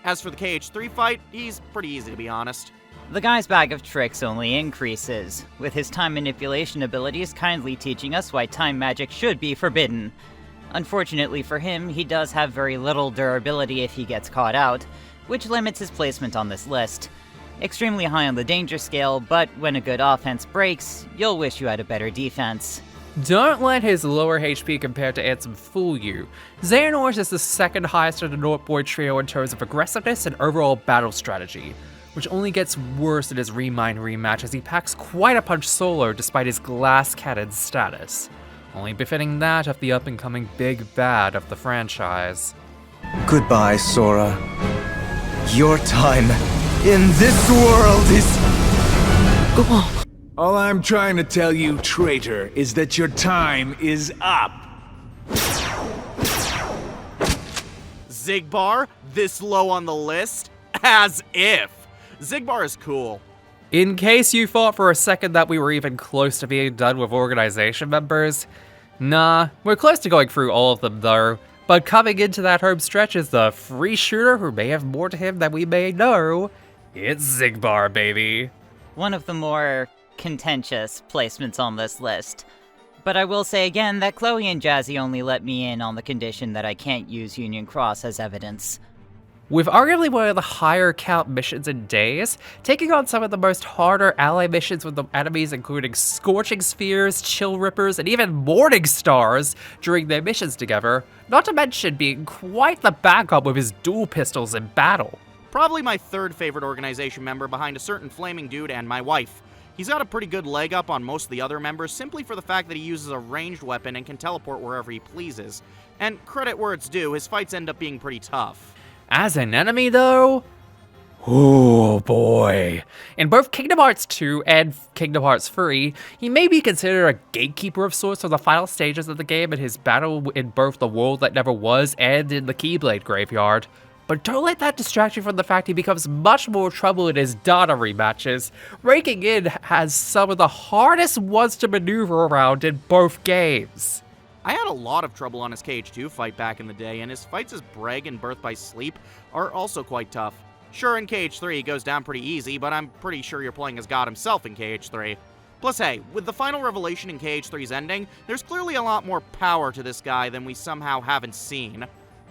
As for the KH3 fight, he's pretty easy to be honest. The guy's bag of tricks only increases, with his time manipulation abilities kindly teaching us why time magic should be forbidden. Unfortunately for him, he does have very little durability if he gets caught out, which limits his placement on this list. Extremely high on the danger scale, but when a good offense breaks, you'll wish you had a better defense. Don't let his lower HP compared to Ansem fool you. Xehanort is the second highest of the Naught Boy trio in terms of aggressiveness and overall battle strategy, which only gets worse in his Remind rematch as he packs quite a punch solo despite his glass cannon status, only befitting that of the up-and-coming big bad of the franchise. Goodbye, Sora. Your time in this world is... Go on. All I'm trying to tell you, traitor, is that your time is up. Xigbar, this low on the list? As if. Xigbar is cool. In case you thought for a second that we were even close to being done with organization members, nah, we're close to going through all of them though. But coming into that home stretch is the free shooter who may have more to him than we may know. It's Xigbar, baby. One of the more contentious placements on this list. But I will say again that Chloe and Jazzy only let me in on the condition that I can't use Union Cross as evidence. With arguably one of the higher count missions in Days, taking on some of the most harder ally missions with the enemies including Scorching Spheres, Chill Rippers, and even Morning Stars during their missions together, not to mention being quite the backup with his dual pistols in battle. Probably my third favorite organization member behind a certain flaming dude and my wife. He's got a pretty good leg up on most of the other members simply for the fact that he uses a ranged weapon and can teleport wherever he pleases. And credit where it's due, his fights end up being pretty tough. As an enemy, though? Oh boy. In both Kingdom Hearts 2 and Kingdom Hearts 3, he may be considered a gatekeeper of sorts for the final stages of the game in his battle in both the world that never was and in the Keyblade graveyard. But don't let that distract you from the fact he becomes much more trouble in his Donna rematches, ranking in as some of the hardest ones to maneuver around in both games. I had a lot of trouble on his KH2 fight back in the day, and his fights as Breg and Birth by Sleep are also quite tough. Sure, in KH3 he goes down pretty easy, but I'm pretty sure you're playing as God himself in KH3. Plus, hey, with the final revelation in KH3's ending, there's clearly a lot more power to this guy than we somehow haven't seen.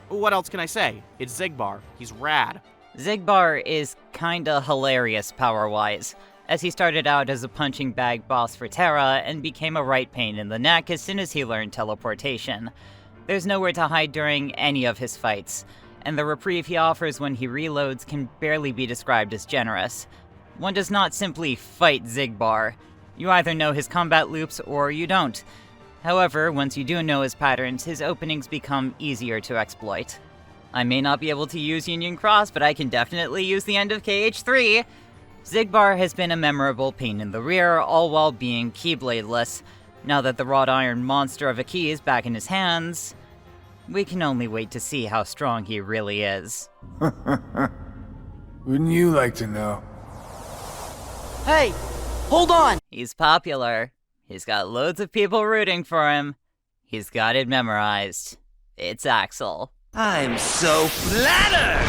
What else can I say? It's Xigbar. He's rad. Xigbar is kinda hilarious power-wise, as he started out as a punching bag boss for Terra and became a right pain in the neck as soon as he learned teleportation. There's nowhere to hide during any of his fights, and the reprieve he offers when he reloads can barely be described as generous. One does not simply fight Xigbar. You either know his combat loops or you don't. However, once you do know his patterns, his openings become easier to exploit. I may not be able to use Union Cross, but I can definitely use the end of KH3. Xigbar has been a memorable pain in the rear, all while being Keybladeless. Now that the wrought iron monster of a key is back in his hands, we can only wait to see how strong he really is. Wouldn't you like to know? Hey, hold on! He's popular. He's got loads of people rooting for him. He's got it memorized. It's Axel. I'm so flattered!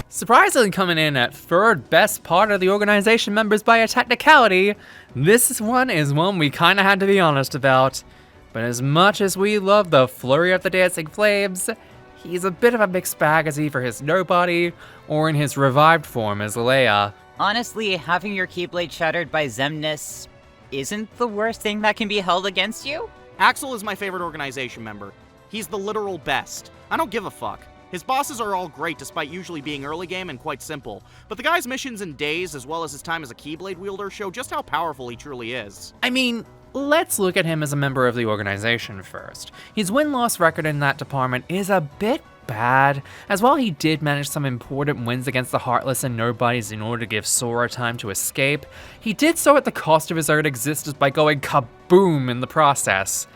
Surprisingly coming in at third best part of the organization members by a technicality, this one is one we kinda had to be honest about. But as much as we love the flurry of the dancing flames, he's a bit of a mixed bag as either his nobody or in his revived form as Leia. Honestly, having your Keyblade shattered by Xemnas isn't the worst thing that can be held against you? Axel is my favorite organization member. He's the literal best. I don't give a fuck. His bosses are all great despite usually being early game and quite simple, but the guy's missions and days as well as his time as a Keyblade wielder show just how powerful he truly is. I mean, let's look at him as a member of the organization first. His win-loss record in that department is a bit bad, as while he did manage some important wins against the Heartless and Nobodies in order to give Sora time to escape, he did so at the cost of his own existence by going kaboom in the process.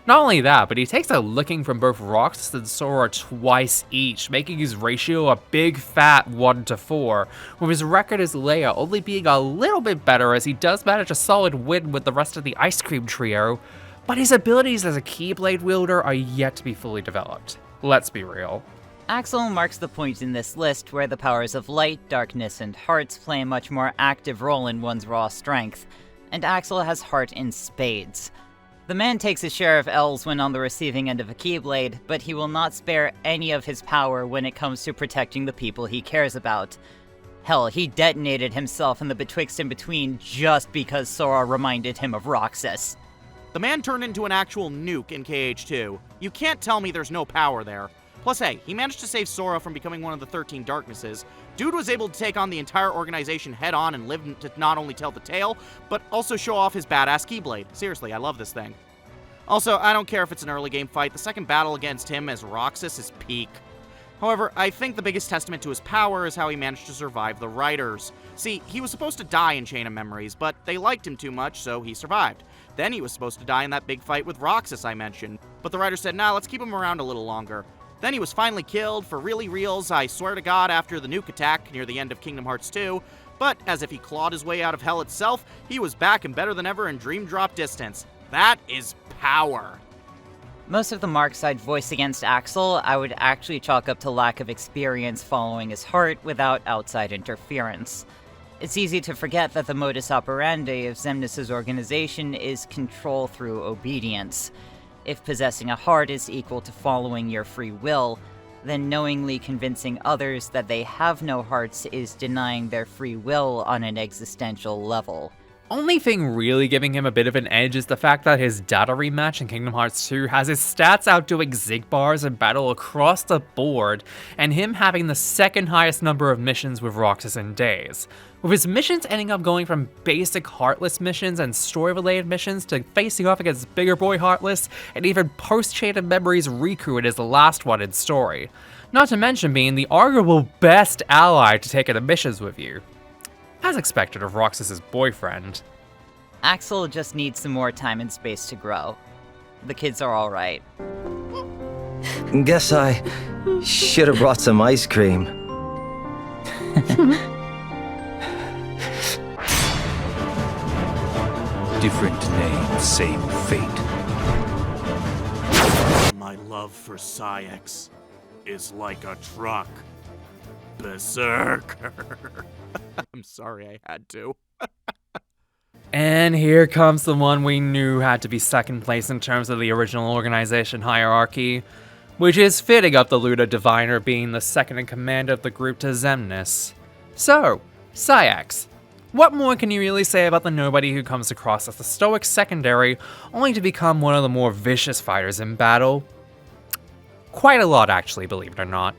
Not only that, but he takes a licking from both Roxas and Sora twice each, making his ratio a big fat 1-4, with his record as Leia only being a little bit better as he does manage a solid win with the rest of the Ice Cream Trio, but his abilities as a Keyblade wielder are yet to be fully developed. Let's be real. Axel marks the point in this list where the powers of light, darkness, and hearts play a much more active role in one's raw strength, and Axel has heart in spades. The man takes his share of L's when on the receiving end of a Keyblade, but he will not spare any of his power when it comes to protecting the people he cares about. Hell, he detonated himself in the Betwixt and Between just because Sora reminded him of Roxas. The man turned into an actual nuke in KH2. You can't tell me there's no power there. Plus, hey, he managed to save Sora from becoming one of the 13 Darknesses. Dude was able to take on the entire organization head-on and live to not only tell the tale, but also show off his badass Keyblade. Seriously, I love this thing. Also, I don't care if it's an early game fight, the second battle against him as Roxas is peak. However, I think the biggest testament to his power is how he managed to survive the writers. See, he was supposed to die in Chain of Memories, but they liked him too much, so he survived. Then he was supposed to die in that big fight with Roxas I mentioned, but the writers said, nah, let's keep him around a little longer. Then he was finally killed, for really reals, I swear to God, after the nuke attack near the end of Kingdom Hearts 2, but as if he clawed his way out of hell itself, he was back and better than ever in Dream Drop distance. That is power. Most of the marks I'd voice against Axel, I would actually chalk up to lack of experience following his heart without outside interference. It's easy to forget that the modus operandi of Xemnas' organization is control through obedience. If possessing a heart is equal to following your free will, then knowingly convincing others that they have no hearts is denying their free will on an existential level. only thing really giving him a bit of an edge is the fact that his data rematch in Kingdom Hearts 2 has his stats outdoing Xigbar's in battle across the board, and him having the second highest number of missions with Roxas in days. With his missions ending up going from basic Heartless missions and story-related missions to facing off against Bigger Boy Heartless, and even post-Chain of Memories Riku in his last one in story. Not to mention being the arguable best ally to take into missions with you. As expected of Roxas's boyfriend. Axel just needs some more time and space to grow. The kids are alright. Guess I should have brought some ice cream. Different name, same fate. My love for Saïx is like a truck. Berserker. I'm sorry I had to. And here comes the one we knew had to be second place in terms of the original organization hierarchy, which is fitting of the Luna Diviner being the second in command of the group to Xemnas. So, Saïx. What more can you really say about the nobody who comes across as the stoic secondary, only to become one of the more vicious fighters in battle? Quite a lot, actually, believe it or not.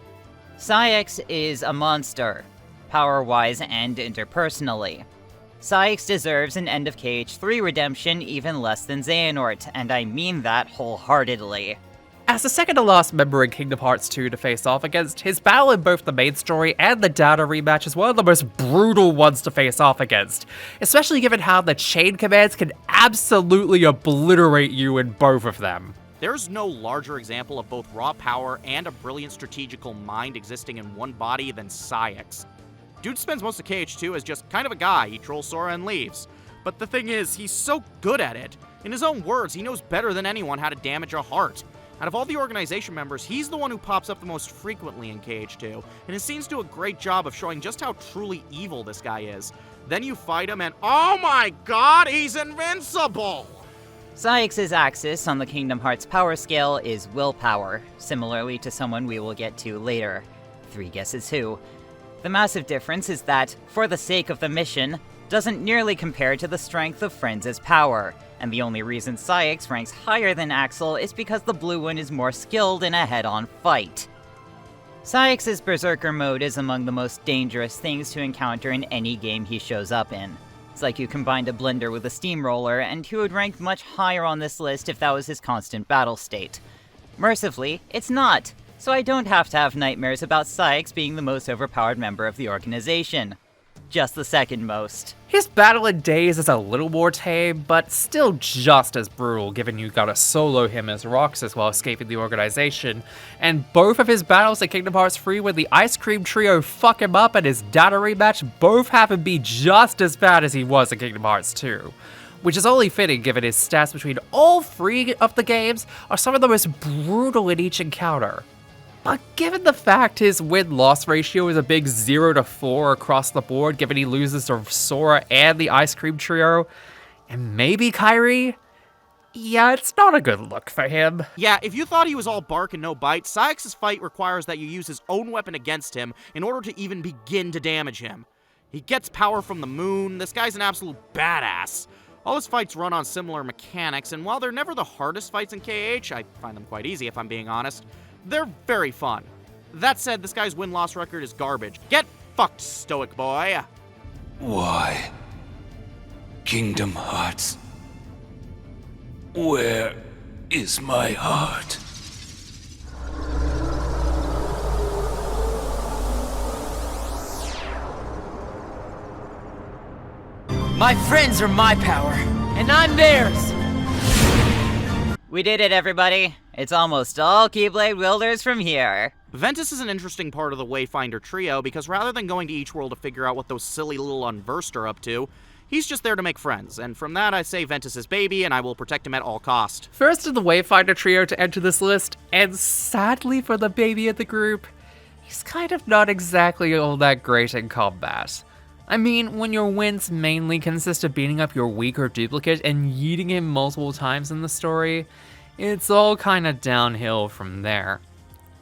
Saïx is a monster, power-wise and interpersonally. Saïx deserves an end of KH3 redemption even less than Xehanort, and I mean that wholeheartedly. As the second to last member in Kingdom Hearts 2 to face off against, his battle in both the main story and the data rematch is one of the most brutal ones to face off against, especially given how the chain commands can absolutely obliterate you in both of them. There's no larger example of both raw power and a brilliant strategical mind existing in one body than Saïx. Dude spends most of KH2 as just kind of a guy, he trolls Sora and leaves. But the thing is, he's so good at it. In his own words, he knows better than anyone how to damage a heart. Out of all the organization members, he's the one who pops up the most frequently in KH2, and his scenes do a great job of showing just how truly evil this guy is. Then you fight him and oh my god, he's invincible! Saïx's axis on the Kingdom Hearts power scale is willpower, similarly to someone we will get to later. 3 guesses who. The massive difference is that, for the sake of the mission, doesn't nearly compare to the strength of Friends' power, and the only reason Saïx ranks higher than Axel is because the blue one is more skilled in a head-on fight. Saïx's Berserker mode is among the most dangerous things to encounter in any game he shows up in. It's like you combined a blender with a steamroller, and he would rank much higher on this list if that was his constant battle state. Mercifully, it's not, so I don't have to have nightmares about Saïx being the most overpowered member of the organization. Just the second most. His battle in Days is a little more tame, but still just as brutal given you gotta solo him as Roxas while escaping the organization, and both of his battles in Kingdom Hearts 3 where the Ice Cream Trio fuck him up and his data rematch both have him be just as bad as he was in Kingdom Hearts 2. Which is only fitting given his stats between all 3 of the games are some of the most brutal in each encounter. But given the fact his win-loss ratio is a big 0 to 4 across the board, given he loses to Sora and the Ice Cream Trio, and maybe Kairi, yeah, it's not a good look for him. Yeah, if you thought he was all bark and no bite, Saïx's fight requires that you use his own weapon against him in order to even begin to damage him. He gets power from the moon, this guy's an absolute badass. All his fights run on similar mechanics, and while they're never the hardest fights in KH, I find them quite easy if I'm being honest, they're very fun. That said, this guy's win-loss record is garbage. Get fucked, stoic boy! Why? Kingdom Hearts. Where is my heart? My friends are my power, and I'm theirs! We did it, everybody. It's almost all Keyblade Wielders from here. Ventus is an interesting part of the Wayfinder trio because rather than going to each world to figure out what those silly little unversed are up to, he's just there to make friends, and from that I say Ventus is baby and I will protect him at all cost. First in the Wayfinder trio to enter this list, and sadly for the baby of the group, he's kind of not exactly all that great in combat. I mean, when your wins mainly consist of beating up your weaker duplicate and yeeting him multiple times in the story, it's all kinda downhill from there.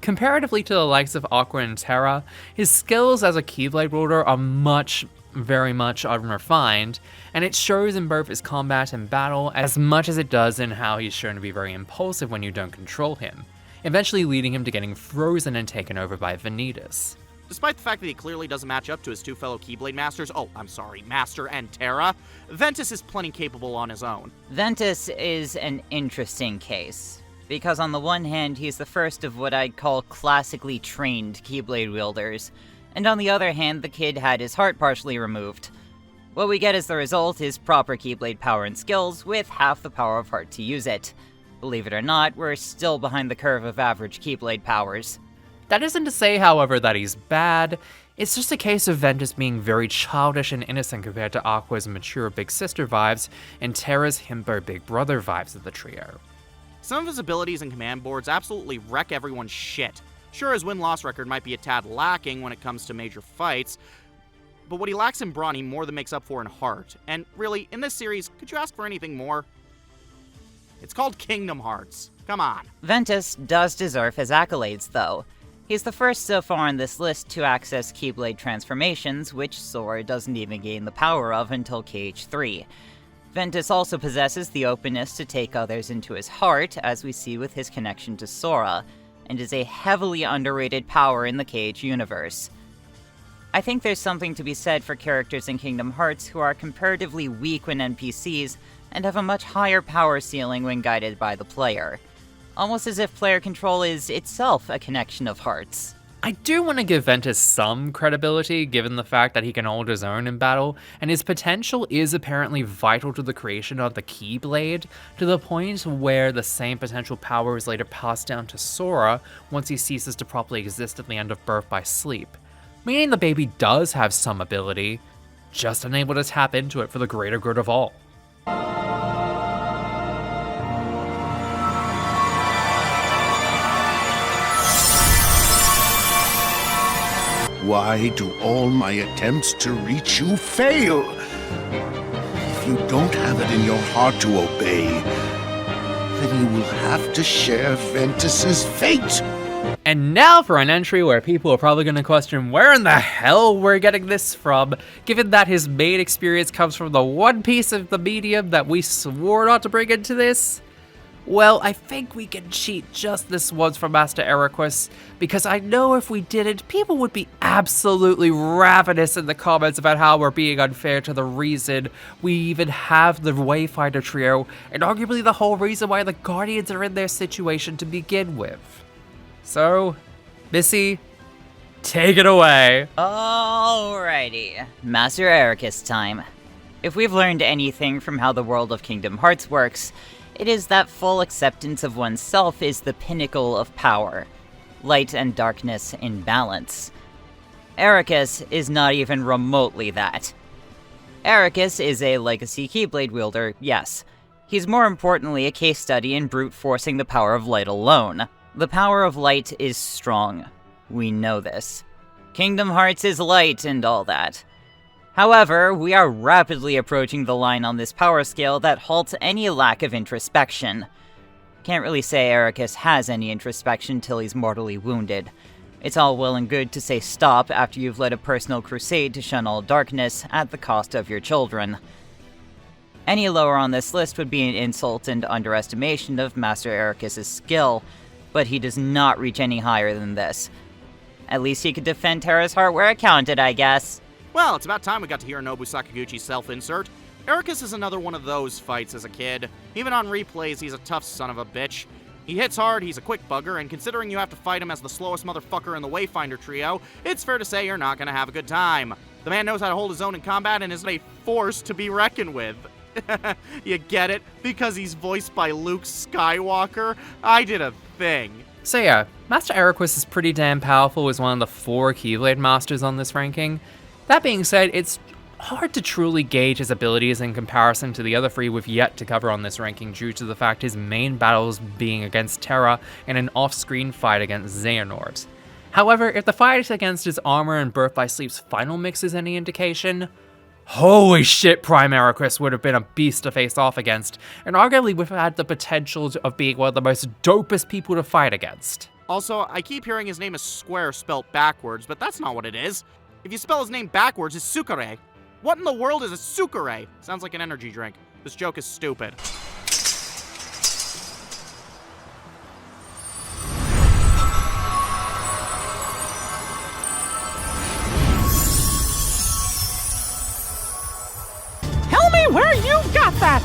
Comparatively to the likes of Aqua and Terra, his skills as a Keyblade wielder are much, very much unrefined, and it shows in both his combat and battle as much as it does in how he's shown to be very impulsive when you don't control him, eventually leading him to getting frozen and taken over by Vanitas. Despite the fact that he clearly doesn't match up to his two fellow Keyblade Masters, Master and Terra, Ventus is plenty capable on his own. Ventus is an interesting case, because on the one hand, he's the first of what I'd call classically trained Keyblade wielders, and on the other hand, the kid had his heart partially removed. What we get as the result is proper Keyblade power and skills, with half the power of heart to use it. Believe it or not, we're still behind the curve of average Keyblade powers. That isn't to say, however, that he's bad. It's just a case of Ventus being very childish and innocent compared to Aqua's mature big sister vibes and Terra's himbo big brother vibes of the trio. Some of his abilities and command boards absolutely wreck everyone's shit. Sure, his win-loss record might be a tad lacking when it comes to major fights, but what he lacks in brawn, he more than makes up for in heart. And really, in this series, could you ask for anything more? It's called Kingdom Hearts. Come on. Ventus does deserve his accolades, though. He's the first so far on this list to access Keyblade transformations, which Sora doesn't even gain the power of until KH3. Ventus also possesses the openness to take others into his heart, as we see with his connection to Sora, and is a heavily underrated power in the KH universe. I think there's something to be said for characters in Kingdom Hearts who are comparatively weak when NPCs, and have a much higher power ceiling when guided by the player. Almost as if player control is itself a connection of hearts. I do want to give Ventus some credibility, given the fact that he can hold his own in battle, and his potential is apparently vital to the creation of the Keyblade, to the point where the same potential power is later passed down to Sora once he ceases to properly exist at the end of birth by sleep. Meaning the baby does have some ability, just unable to tap into it for the greater good of all. Why do all my attempts to reach you fail? If you don't have it in your heart to obey, then you will have to share Ventus's fate. And now for an entry where people are probably going to question where in the hell we're getting this from, given that his main experience comes from the one piece of the medium that we swore not to bring into this. Well, I think we can cheat just this once for Master Ericus, because I know if we didn't, people would be absolutely ravenous in the comments about how we're being unfair to the reason we even have the Wayfinder trio, and arguably the whole reason why the Guardians are in their situation to begin with. So, Missy, take it away. Alrighty, Master Ericus time. If we've learned anything from how the world of Kingdom Hearts works, it is that full acceptance of oneself is the pinnacle of power. Light and darkness in balance. Ericus is not even remotely that. Ericus is a legacy Keyblade wielder, yes. He's more importantly a case study in brute forcing the power of light alone. The power of light is strong. We know this. Kingdom Hearts is light and all that. However, we are rapidly approaching the line on this power scale that halts any lack of introspection. Can't really say Ericus has any introspection till he's mortally wounded. It's all well and good to say stop after you've led a personal crusade to shun all darkness at the cost of your children. Any lower on this list would be an insult and underestimation of Master Ericus' skill, but he does not reach any higher than this. At least he could defend Terra's heart where it counted, I guess. Well, it's about time we got to hear Nobu Sakaguchi's self-insert. Ericus is another one of those fights as a kid. Even on replays, he's a tough son of a bitch. He hits hard, he's a quick bugger, and considering you have to fight him as the slowest motherfucker in the Wayfinder trio, it's fair to say you're not gonna have a good time. The man knows how to hold his own in combat and is a force to be reckoned with. You get it? Because he's voiced by Luke Skywalker? I did a thing. So yeah, Master Ericus is pretty damn powerful as one of the 4 Keyblade Masters on this ranking. That being said, it's hard to truly gauge his abilities in comparison to the other 3 we've yet to cover on this ranking due to the fact his main battles being against Terra and an off-screen fight against Xehanort. However, if the fight against his armor and Birth by Sleep's final mix is any indication, holy shit, Prime Ericus would have been a beast to face off against, and arguably would have had the potential of being one of the most dopest people to fight against. Also, I keep hearing his name is Square spelt backwards, but that's not what it is. If you spell his name backwards, it's Sukare. What in the world is a Sukure? Sounds like an energy drink. This joke is stupid. Tell me where you got that!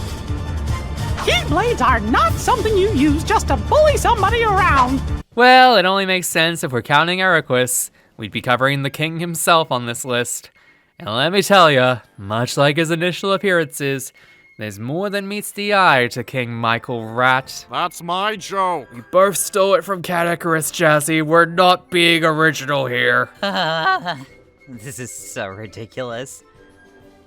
Keyblades are not something you use just to bully somebody around! Well, it only makes sense if we're counting Eriquus. We'd be covering the king himself on this list. And let me tell ya, much like his initial appearances, there's more than meets the eye to King Michael Rat. That's my joke. We both stole it from Cat Icarus, Jesse. We're not being original here. This is so ridiculous.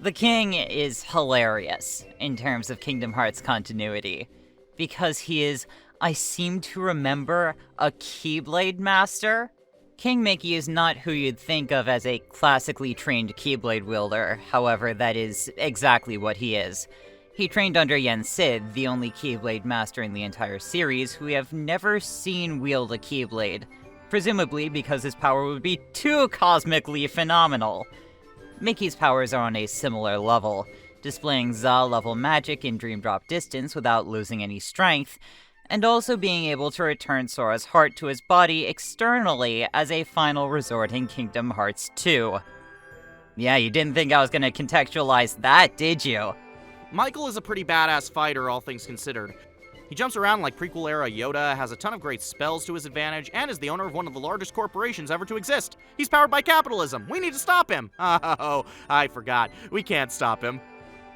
The king is hilarious in terms of Kingdom Hearts continuity, because he is, I seem to remember, a Keyblade master. King Mickey is not who you'd think of as a classically trained Keyblade wielder, however, that is exactly what he is. He trained under Yen Sid, the only Keyblade master in the entire series who we have never seen wield a Keyblade, presumably because his power would be too cosmically phenomenal. Mickey's powers are on a similar level, displaying Za-level magic in Dream Drop distance without losing any strength, and also being able to return Sora's heart to his body externally as a final resort in Kingdom Hearts 2. Yeah, you didn't think I was gonna contextualize that, did you? Michael is a pretty badass fighter, all things considered. He jumps around like prequel-era Yoda, has a ton of great spells to his advantage, and is the owner of one of the largest corporations ever to exist. He's powered by capitalism. We need to stop him. Oh, I forgot. We can't stop him.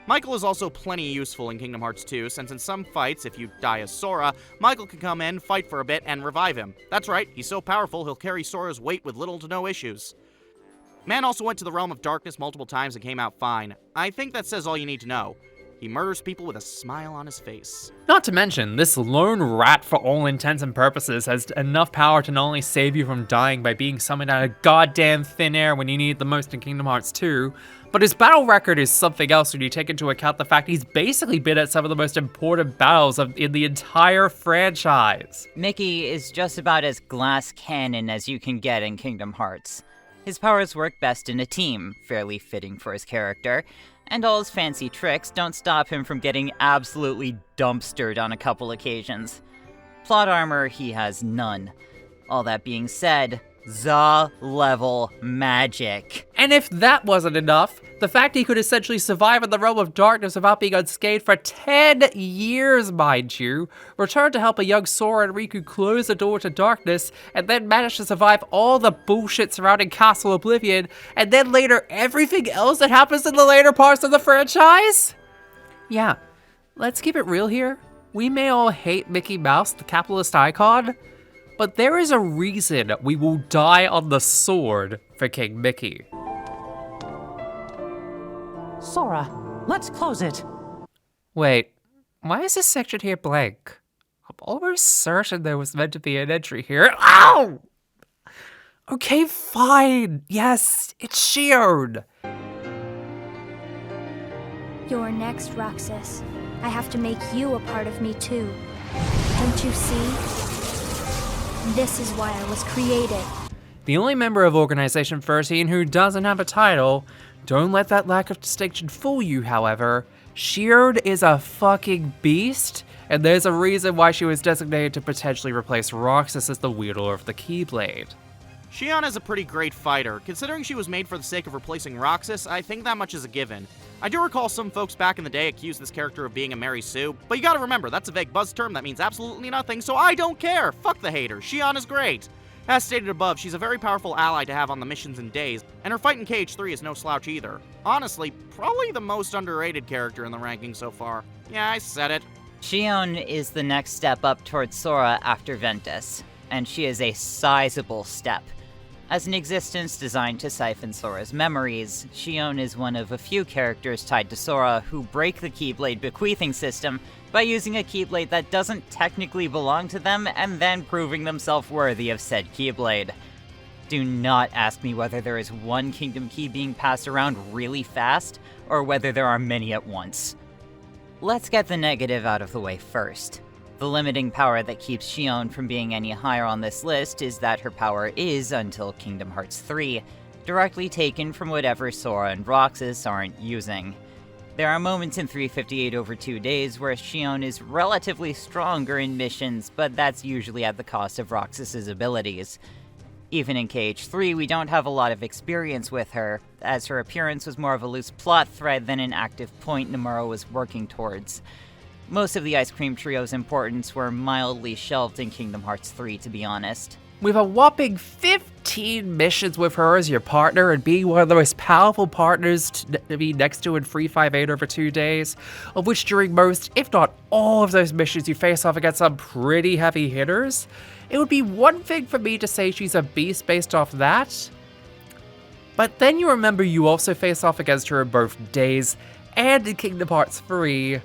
Michael is also plenty useful in Kingdom Hearts 2, since in some fights, if you die as Sora, Michael can come in, fight for a bit, and revive him. That's right, he's so powerful he'll carry Sora's weight with little to no issues. Man also went to the Realm of Darkness multiple times and came out fine. I think that says all you need to know. He murders people with a smile on his face. Not to mention, this lone rat, for all intents and purposes, has enough power to not only save you from dying by being summoned out of goddamn thin air when you need it the most in Kingdom Hearts 2, but his battle record is something else when you take into account the fact he's basically been at some of the most important battles in the entire franchise. Mickey is just about as glass cannon as you can get in Kingdom Hearts. His powers work best in a team, fairly fitting for his character, and all his fancy tricks don't stop him from getting absolutely dumpstered on a couple occasions. Plot armor, he has none. All that being said, Za-level magic. And if that wasn't enough, the fact he could essentially survive in the Realm of Darkness without being unscathed for 10 years, mind you, return to help a young Sora and Riku close the door to darkness, and then manage to survive all the bullshit surrounding Castle Oblivion, and then later everything else that happens in the later parts of the franchise? Yeah, let's keep it real here. We may all hate Mickey Mouse, the capitalist icon, but there is a reason we will die on the sword for King Mickey. Sora, let's close it. Wait, why is this section here blank? I'm almost certain there was meant to be an entry here. Ow! Okay, fine. Yes, it's Shion. You're next, Roxas. I have to make you a part of me too. Don't you see? This is why I was created. The only member of Organization 13 who doesn't have a title. Don't let that lack of distinction fool you, however. Shion is a fucking beast, and there's a reason why she was designated to potentially replace Roxas as the wielder of the Keyblade. Shion is a pretty great fighter. Considering she was made for the sake of replacing Roxas, I think that much is a given. I do recall some folks back in the day accused this character of being a Mary Sue, but you gotta remember, that's a vague buzz term that means absolutely nothing, so I don't care! Fuck the haters, Shion is great! As stated above, she's a very powerful ally to have on the missions and days, and her fight in KH3 is no slouch either. Honestly, probably the most underrated character in the ranking so far. Yeah, I said it. Shion is the next step up towards Sora after Ventus, and she is a sizable step. As an existence designed to siphon Sora's memories, Shion is one of a few characters tied to Sora who break the Keyblade bequeathing system by using a Keyblade that doesn't technically belong to them and then proving themselves worthy of said Keyblade. Do not ask me whether there is one Kingdom Key being passed around really fast, or whether there are many at once. Let's get the negative out of the way first. The limiting power that keeps Shion from being any higher on this list is that her power is, until Kingdom Hearts 3, directly taken from whatever Sora and Roxas aren't using. There are moments in 358 over 2 days where Xion is relatively stronger in missions, but that's usually at the cost of Roxas's abilities. Even in KH3, we don't have a lot of experience with her, as her appearance was more of a loose plot thread than an active point Nomura was working towards. Most of the Ice Cream Trio's importance were mildly shelved in Kingdom Hearts 3, to be honest. With a whopping 15 missions with her as your partner and being one of the most powerful partners to be next to in 358 over 2 days, of which during most, if not all of those missions you face off against some pretty heavy hitters, it would be one thing for me to say she's a beast based off that, but then you remember you also face off against her in both days and in Kingdom Hearts 3,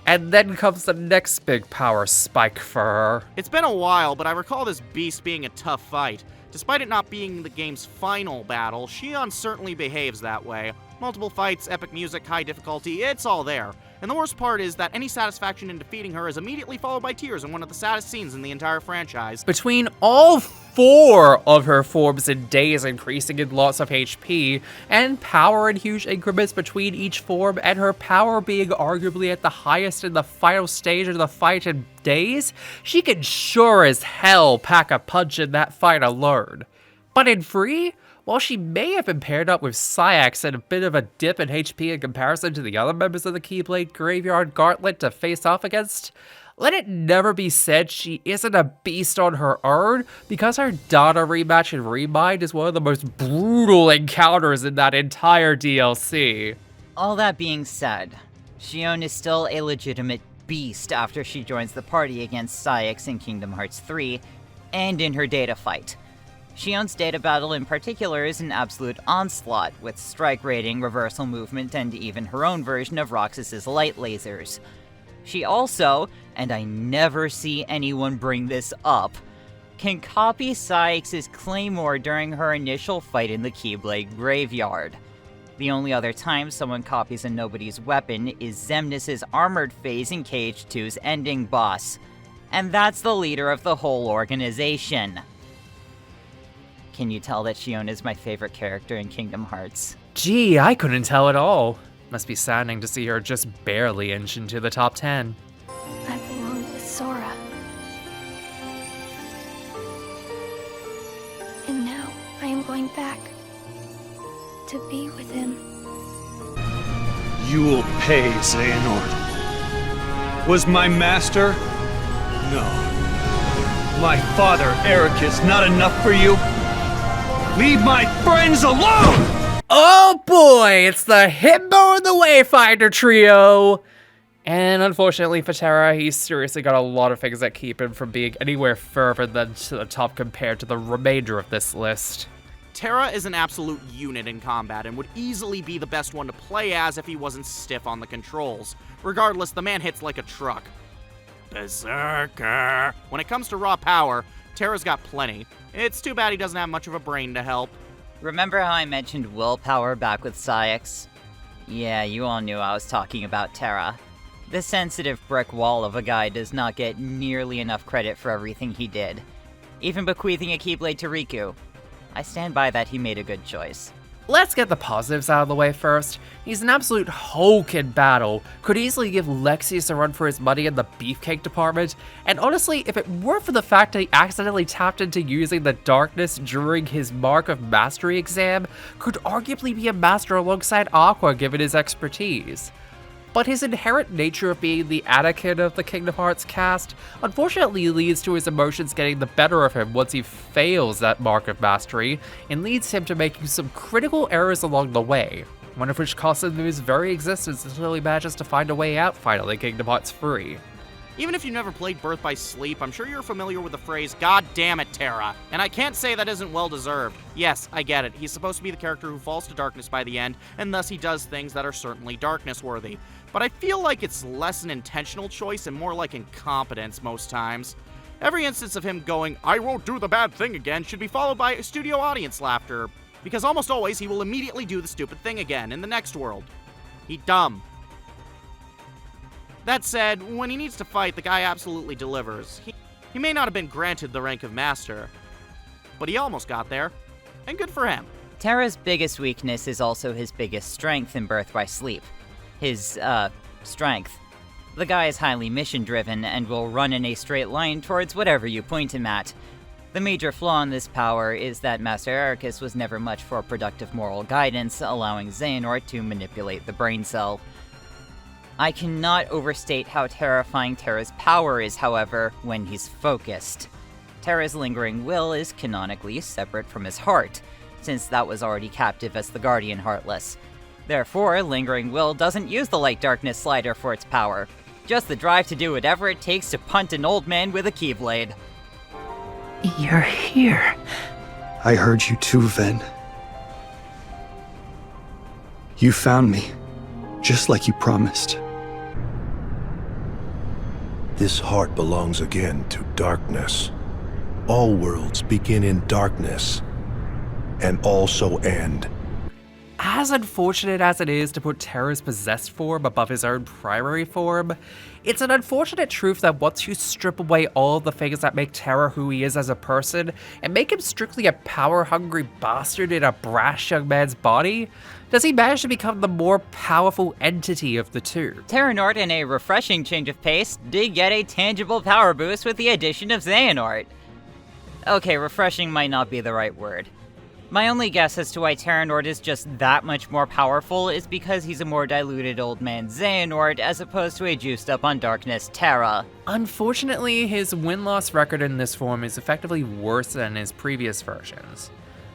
and then comes the next big power spike for her. It's been a while, but I recall this beast being a tough fight. Despite it not being the game's final battle, Xion certainly behaves that way. Multiple fights, epic music, high difficulty, it's all there. And the worst part is that any satisfaction in defeating her is immediately followed by tears in one of the saddest scenes in the entire franchise. Between all 4 of her forms in days increasing in lots of HP, and power in huge increments between each form, and her power being arguably at the highest in the final stage of the fight in days, she can sure as hell pack a punch in that fight alone. But in 3, while she may have been paired up with Saïx and a bit of a dip in HP in comparison to the other members of the Keyblade Graveyard Gauntlet to face off against, let it never be said she isn't a beast on her own, because her Dana rematch in Remind is one of the most brutal encounters in that entire DLC. All that being said, Xion is still a legitimate beast after she joins the party against Saïx in Kingdom Hearts 3, and in her data fight. Xion's data battle in particular is an absolute onslaught, with strike rating, reversal movement, and even her own version of Roxas's light lasers. She also, and I never see anyone bring this up, can copy Saïx's claymore during her initial fight in the Keyblade Graveyard. The only other time someone copies a nobody's weapon is Xemnas' armored phase in KH2's ending boss, and that's the leader of the whole organization. Can you tell that Xion is my favorite character in Kingdom Hearts? Gee, I couldn't tell at all. Must be saddening to see her just barely inch into the top 10. I belong with Sora. And now I am going back to be with him. You will pay, Xehanort. Was my master? No. My father, Ericus, not enough for you? Leave my friends alone! Oh boy, it's the Himbo and the Wayfinder trio! And unfortunately for Terra, he's seriously got a lot of things that keep him from being anywhere further than to the top compared to the remainder of this list. Terra is an absolute unit in combat and would easily be the best one to play as if he wasn't stiff on the controls. Regardless, the man hits like a truck. Berserker! When it comes to raw power, Terra's got plenty. It's too bad he doesn't have much of a brain to help. Remember how I mentioned willpower back with Saïx? Yeah, you all knew I was talking about Terra. The sensitive brick wall of a guy does not get nearly enough credit for everything he did. Even bequeathing a Keyblade to Riku. I stand by that he made a good choice. Let's get the positives out of the way first. He's an absolute Hulk in battle, could easily give Lexaeus a run for his money in the beefcake department, and honestly, if it weren't for the fact that he accidentally tapped into using the darkness during his Mark of Mastery exam, could arguably be a master alongside Aqua given his expertise. But his inherent nature of being the Anakin of the Kingdom Hearts cast unfortunately leads to his emotions getting the better of him once he fails that Mark of Mastery, and leads him to making some critical errors along the way, one of which costs him his very existence until he manages to find a way out finally in Kingdom Hearts 3. Even if you've never played Birth by Sleep, I'm sure you're familiar with the phrase, "God damn it, Terra." And I can't say that isn't well-deserved. Yes, I get it. He's supposed to be the character who falls to darkness by the end, and thus he does things that are certainly darkness-worthy. But I feel like it's less an intentional choice and more like incompetence most times. Every instance of him going, "I won't do the bad thing again," should be followed by studio audience laughter, because almost always he will immediately do the stupid thing again in the next world. He dumb. That said, when he needs to fight, the guy absolutely delivers. He may not have been granted the rank of master, but he almost got there, and good for him. Terra's biggest weakness is also his biggest strength in Birth by Sleep. His, strength. The guy is highly mission-driven and will run in a straight line towards whatever you point him at. The major flaw in this power is that Master Ericus was never much for productive moral guidance, allowing Xehanort to manipulate the brain cell. I cannot overstate how terrifying Terra's power is, however, when he's focused. Terra's lingering will is canonically separate from his heart, since that was already captive as the Guardian Heartless. Therefore, lingering will doesn't use the light-darkness slider for its power, just the drive to do whatever it takes to punt an old man with a Keyblade. You're here. I heard you too, Ven. You found me, just like you promised. This heart belongs again to darkness. All worlds begin in darkness, and also end. As unfortunate as it is to put Terra's possessed form above his own primary form, it's an unfortunate truth that once you strip away all the things that make Terra who he is as a person, and make him strictly a power-hungry bastard in a brash young man's body, does he manage to become the more powerful entity of the two. Terranort, in a refreshing change of pace, did get a tangible power boost with the addition of Xehanort. Okay, refreshing might not be the right word. My only guess as to why Terranort is just that much more powerful is because he's a more diluted old man Xehanort as opposed to a juiced up on darkness Terra. Unfortunately, his win-loss record in this form is effectively worse than his previous versions.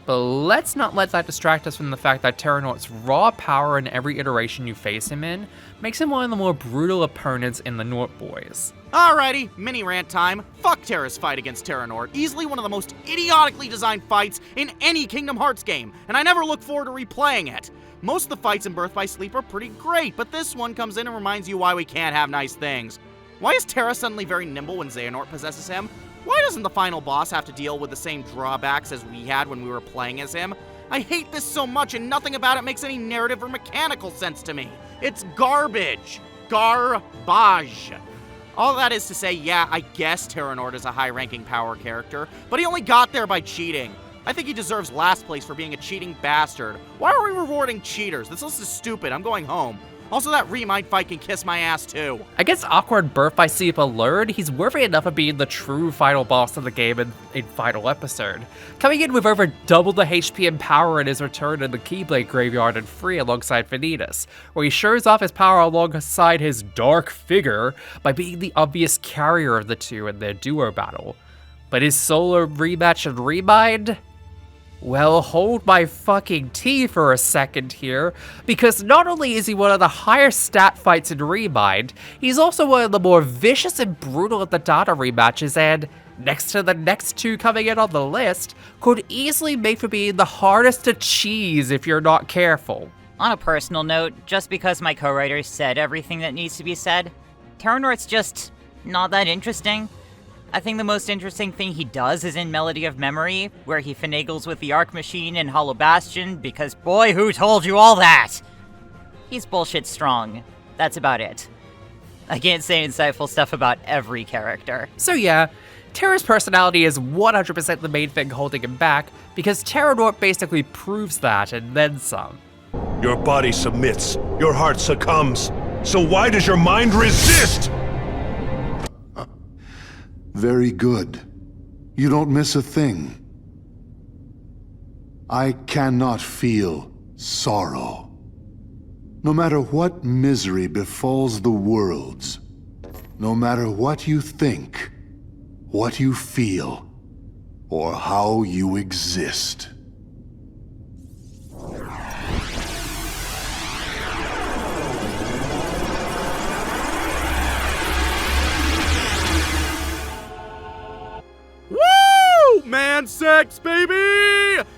But let's not let that distract us from the fact that Terranort's raw power in every iteration you face him in makes him one of the more brutal opponents in the Nort Boys. Alrighty, mini rant time. Fuck Terra's fight against Terranort. Easily one of the most idiotically designed fights in any Kingdom Hearts game, and I never look forward to replaying it. Most of the fights in Birth by Sleep are pretty great, but this one comes in and reminds you why we can't have nice things. Why is Terra suddenly very nimble when Xehanort possesses him? Why doesn't the final boss have to deal with the same drawbacks as we had when we were playing as him? I hate this so much and nothing about it makes any narrative or mechanical sense to me. It's garbage. Garbage. All that is to say, yeah, I guess Terranort is a high-ranking power character, but he only got there by cheating. I think he deserves last place for being a cheating bastard. Why are we rewarding cheaters? This list is stupid. I'm going home. Also, that Remind fight can kiss my ass, too. Against awkward Birth by Sleep alone, he's worthy enough of being the true final boss of the game in final episode. Coming in with over double the HP and power in his return in the Keyblade Graveyard and Free alongside Vanitas, where he shows off his power alongside his dark figure by being the obvious carrier of the two in their duo battle. But his solo rematch and Remind? Well, hold my fucking tea for a second here, because not only is he one of the higher stat fights in Remind, he's also one of the more vicious and brutal of the data rematches, and, next to the next two coming in on the list, could easily make for being the hardest to cheese if you're not careful. On a personal note, just because my co-writer said everything that needs to be said, Terranort's just not that interesting. I think the most interesting thing he does is in Melody of Memory, where he finagles with the Arc Machine and Hollow Bastion, because boy, who told you all that? He's bullshit strong. That's about it. I can't say insightful stuff about every character. So yeah, Terra's personality is 100% the main thing holding him back, because Terranort basically proves that and then some. Your body submits, your heart succumbs. So why does your mind resist? Very good. You don't miss a thing. I cannot feel sorrow. No matter what misery befalls the worlds, no matter what you think, what you feel, or how you exist. Man sex, baby!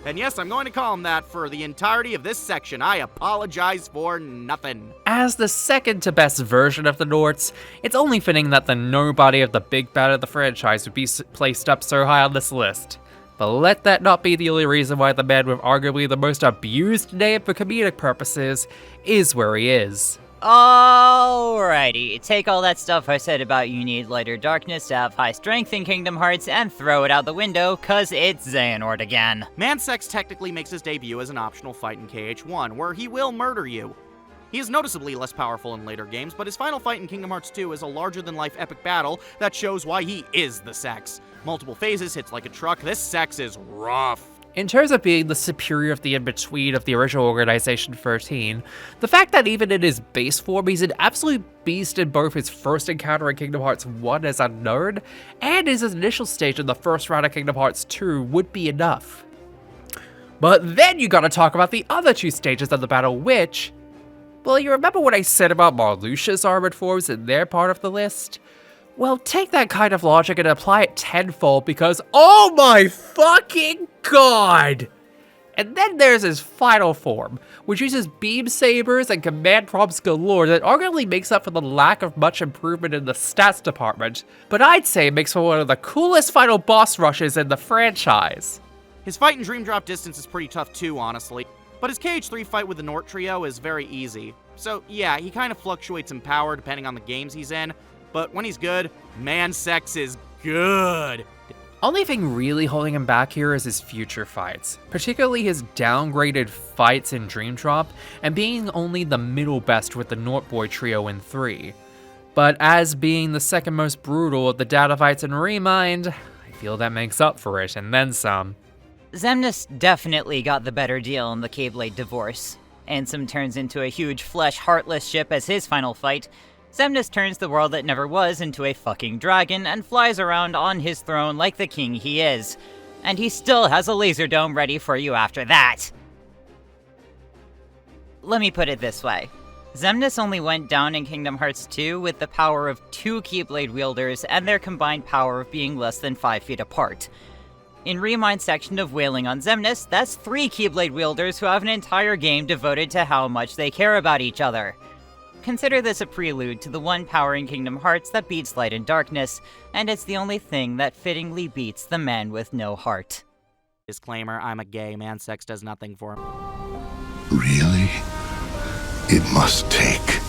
And yes, I'm going to call him that for the entirety of this section. I apologize for nothing. As the second to best version of the Norts, it's only fitting that the nobody of the big bad of the franchise would be placed up so high on this list. But let that not be the only reason why the man with arguably the most abused name for comedic purposes is where he is. Alrighty, take all that stuff I said about you need lighter darkness to have high strength in Kingdom Hearts and throw it out the window, cause it's Xehanort again. Man-Sex technically makes his debut as an optional fight in KH1, where he will murder you. He is noticeably less powerful in later games, but his final fight in Kingdom Hearts 2 is a larger-than-life epic battle that shows why he is the Sex. Multiple phases, hits like a truck, this Sex is rough. In terms of being the superior of the in-between of the original Organization 13, the fact that even in his base form, he's an absolute beast in both his first encounter in Kingdom Hearts 1 as a nerd, and his initial stage in the first round of Kingdom Hearts 2 would be enough. But then you gotta talk about the other two stages of the battle, which, well, you remember what I said about Marluxia's armored forms in their part of the list? Well, take that kind of logic and apply it tenfold because, oh my fucking god! And then there's his final form, which uses beam sabers and command prompts galore that arguably makes up for the lack of much improvement in the stats department, but I'd say makes for one of the coolest final boss rushes in the franchise. His fight in Dream Drop Distance is pretty tough too, honestly, but his KH3 fight with the Nort Trio is very easy. So yeah, he kind of fluctuates in power depending on the games he's in, but when he's good, Man-Sex is good. Only thing really holding him back here is his future fights, particularly his downgraded fights in Dream Drop, and being only the middle best with the Nort Boy trio in 3. But as being the second most brutal of the data fights in Remind, I feel that makes up for it, and then some. Xemnas definitely got the better deal in the Keyblade divorce. Ansem turns into a huge flesh heartless ship as his final fight. Xemnas turns the world that never was into a fucking dragon and flies around on his throne like the king he is. And he still has a laser dome ready for you after that. Let me put it this way. Xemnas only went down in Kingdom Hearts 2 with the power of 2 Keyblade wielders and their combined power of being less than 5 feet apart. In Remind's section of Wailing on Xemnas, that's 3 Keyblade wielders who have an entire game devoted to how much they care about each other. Consider this a prelude to the one power in Kingdom Hearts that beats light and darkness, and it's the only thing that fittingly beats the man with no heart. Disclaimer, I'm a gay, Man-Sex does nothing for him. Really? It must take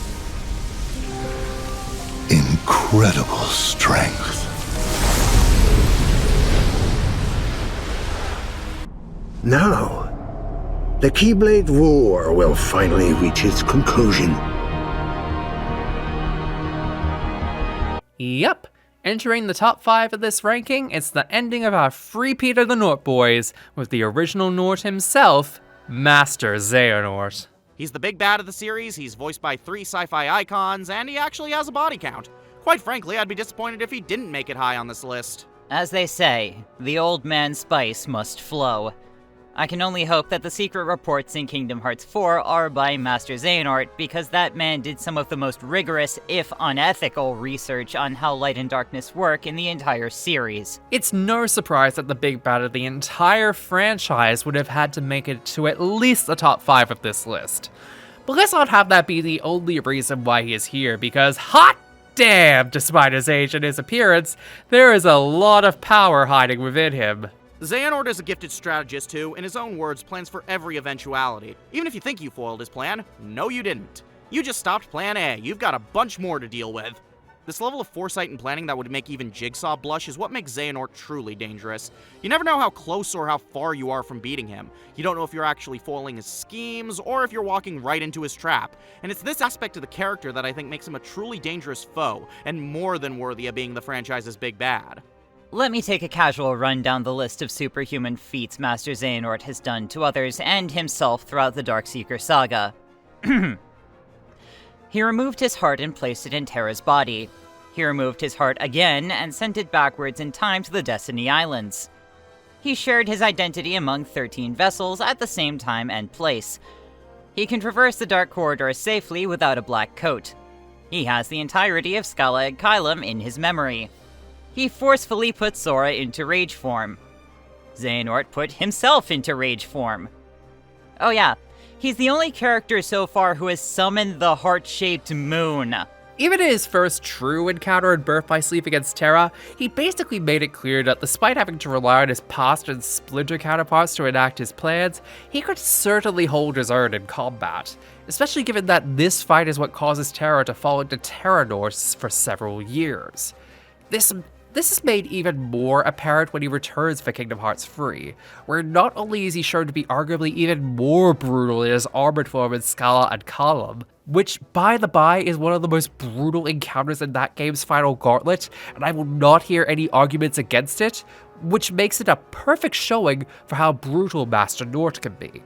incredible strength. Now, the Keyblade War will finally reach its conclusion. Yep, entering the top 5 of this ranking, it's the ending of our three-peat of the Nort Boys, with the original Nort himself, Master Xehanort. He's the big bad of the series, he's voiced by 3 sci-fi icons, and he actually has a body count. Quite frankly, I'd be disappointed if he didn't make it high on this list. As they say, the old man's spice must flow. I can only hope that the secret reports in Kingdom Hearts 4 are by Master Xehanort, because that man did some of the most rigorous, if unethical, research on how light and darkness work in the entire series. It's no surprise that the big bad of the entire franchise would have had to make it to at least the top 5 of this list. But let's not have that be the only reason why he is here, because hot damn, despite his age and his appearance, there is a lot of power hiding within him. Xehanort is a gifted strategist who, in his own words, plans for every eventuality. Even if you think you foiled his plan, no you didn't. You just stopped plan A, you've got a bunch more to deal with. This level of foresight and planning that would make even Jigsaw blush is what makes Xehanort truly dangerous. You never know how close or how far you are from beating him. You don't know if you're actually foiling his schemes, or if you're walking right into his trap. And it's this aspect of the character that I think makes him a truly dangerous foe, and more than worthy of being the franchise's big bad. Let me take a casual run down the list of superhuman feats Master Xehanort has done to others and himself throughout the Dark Seeker Saga. He removed his heart and placed it in Terra's body. He removed his heart again and sent it backwards in time to the Destiny Islands. He shared his identity among 13 vessels at the same time and place. He can traverse the Dark Corridor safely without a black coat. He has the entirety of Scala Egg Kylum in his memory. He forcefully put Sora into rage form. Xehanort put himself into rage form. Oh yeah, he's the only character so far who has summoned the heart-shaped moon. Even in his first true encounter in Birth by Sleep against Terra, he basically made it clear that despite having to rely on his past and Splinter counterparts to enact his plans, he could certainly hold his own in combat, especially given that this fight is what causes Terra to fall into Terra Norse for several years. This is made even more apparent when he returns for Kingdom Hearts 3, where not only is he shown to be arguably even more brutal in his armored form in Scala and Column, which, by the by, is one of the most brutal encounters in that game's final gauntlet, and I will not hear any arguments against it, which makes it a perfect showing for how brutal Master Nort can be.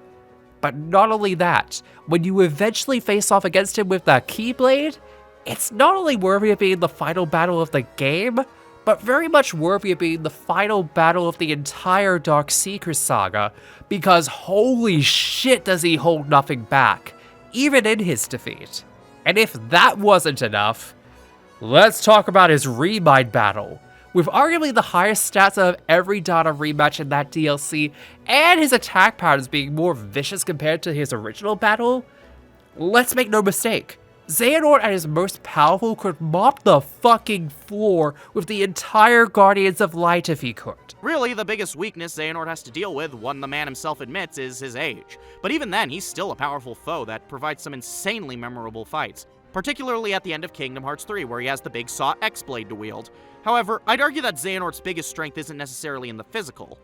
But not only that, when you eventually face off against him with the Keyblade, it's not only worthy of being the final battle of the game, but very much worthy of being the final battle of the entire Dark Seeker Saga, because holy shit does he hold nothing back, even in his defeat. And if that wasn't enough, let's talk about his Remind battle. With arguably the highest stats of every Dada rematch in that DLC, and his attack patterns being more vicious compared to his original battle, let's make no mistake, Xehanort at his most powerful could mop the fucking floor with the entire Guardians of Light if he could. Really, the biggest weakness Xehanort has to deal with, one the man himself admits, is his age. But even then, he's still a powerful foe that provides some insanely memorable fights, particularly at the end of Kingdom Hearts 3, where he has the big Saw X-Blade to wield. However, I'd argue that Xehanort's biggest strength isn't necessarily in the physical.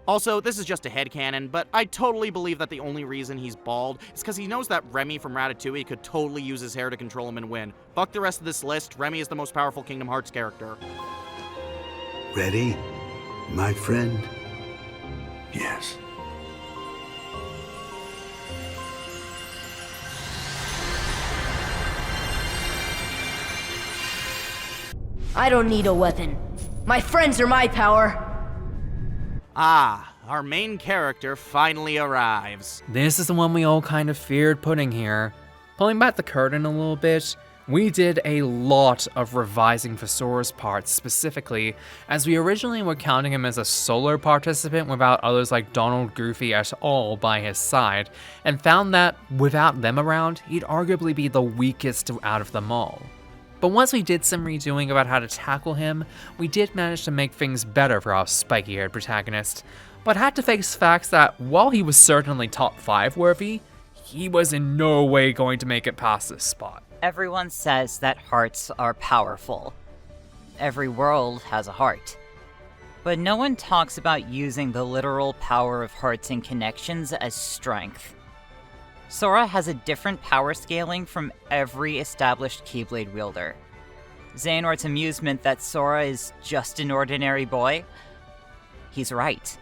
Also, this is just a headcanon, but I totally believe that the only reason he's bald is because he knows that Remy from Ratatouille could totally use his hair to control him and win. Fuck the rest of this list, Remy is the most powerful Kingdom Hearts character. Ready, my friend? Yes. I don't need a weapon. My friends are my power. Ah, our main character finally arrives. This is the one we all kind of feared putting here. Pulling back the curtain a little bit, we did a lot of revising for Sora's parts specifically, as we originally were counting him as a solo participant without others like Donald, Goofy at all by his side, and found that without them around, he'd arguably be the weakest out of them all. But once we did some redoing about how to tackle him, we did manage to make things better for our spiky-haired protagonist, but had to face facts that while he was certainly top 5 worthy, he was in no way going to make it past this spot. Everyone says that hearts are powerful. Every world has a heart. But no one talks about using the literal power of hearts and connections as strength. Sora has a different power scaling from every established Keyblade wielder. Xehanort's amusement that Sora is just an ordinary boy? He's right.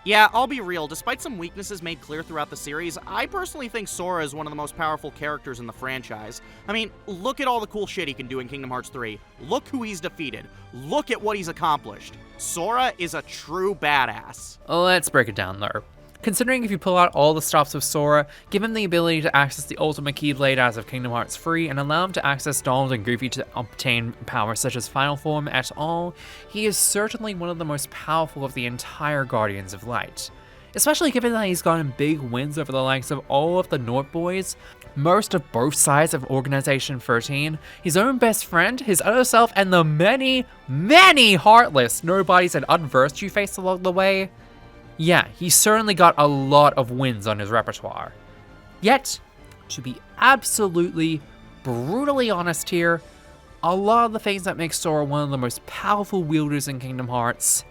Yeah, I'll be real, despite some weaknesses made clear throughout the series, I personally think Sora is one of the most powerful characters in the franchise. I mean, look at all the cool shit he can do in Kingdom Hearts 3. Look who he's defeated. Look at what he's accomplished. Sora is a true badass. Let's break it down though. Considering if you pull out all the stops with Sora, give him the ability to access the ultimate Keyblade as of Kingdom Hearts 3, and allow him to access Donald and Goofy to obtain powers such as Final Form at all, he is certainly one of the most powerful of the entire Guardians of Light. Especially given that he's gotten big wins over the likes of all of the Nort boys, most of both sides of Organization 13, his own best friend, his other self, and the many, many heartless nobodies and unversed you faced along the way. Yeah, he certainly got a lot of wins on his repertoire. Yet, to be absolutely, brutally honest here, a lot of the things that make Sora one of the most powerful wielders in Kingdom Hearts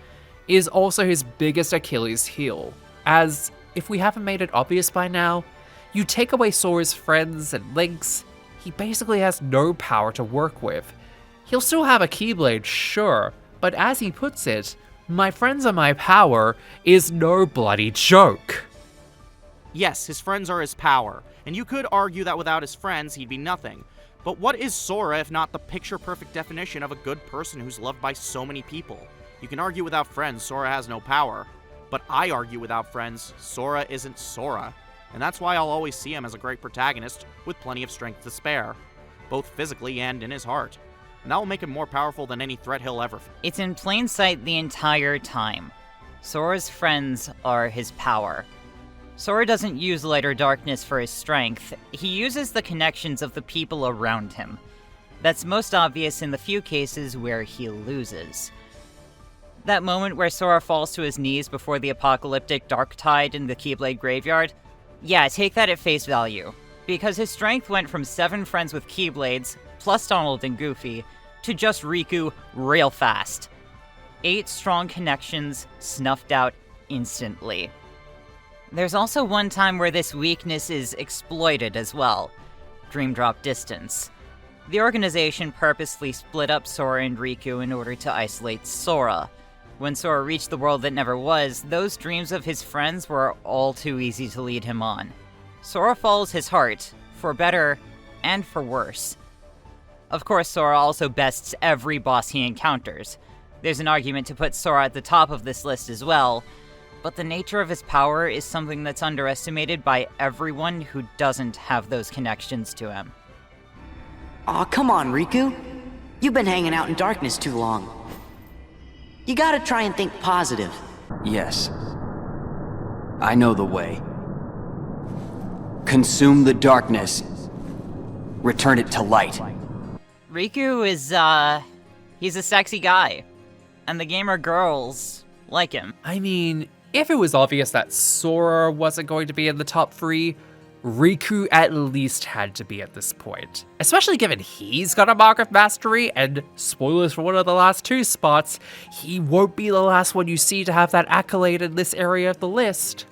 is also his biggest Achilles heel, as, if we haven't made it obvious by now, you take away Sora's friends and links, he basically has no power to work with. He'll still have a Keyblade, sure, but as he puts it, my friends are my power is no bloody joke. Yes, his friends are his power, and you could argue that without his friends, he'd be nothing. But what is Sora if not the picture-perfect definition of a good person who's loved by so many people? You can argue without friends, Sora has no power. But I argue without friends, Sora isn't Sora. And that's why I'll always see him as a great protagonist with plenty of strength to spare, both physically and in his heart. And that will make him more powerful than any threat he'll ever face. It's in plain sight the entire time. Sora's friends are his power. Sora doesn't use light or darkness for his strength, he uses the connections of the people around him. That's most obvious in the few cases where he loses. That moment where Sora falls to his knees before the apocalyptic Dark Tide in the Keyblade graveyard? Yeah, take that at face value. Because his strength went from 7 friends with Keyblades, plus Donald and Goofy, to just Riku real fast. 8 strong connections snuffed out instantly. There's also one time where this weakness is exploited as well. Dream Drop Distance. The organization purposely split up Sora and Riku in order to isolate Sora. When Sora reached the world that never was, those dreams of his friends were all too easy to lead him on. Sora follows his heart, for better and for worse. Of course, Sora also bests every boss he encounters. There's an argument to put Sora at the top of this list as well, but the nature of his power is something that's underestimated by everyone who doesn't have those connections to him. Aw, come on, Riku. You've been hanging out in darkness too long. You gotta try and think positive. Yes. I know the way. Consume the darkness. Return it to light. Riku is, he's a sexy guy. And the gamer girls like him. I mean, if it was obvious that Sora wasn't going to be in the top 3, Riku at least had to be at this point. Especially given he's got a Mark of Mastery, and spoilers for one of the last 2 spots, he won't be the last one you see to have that accolade in this area of the list.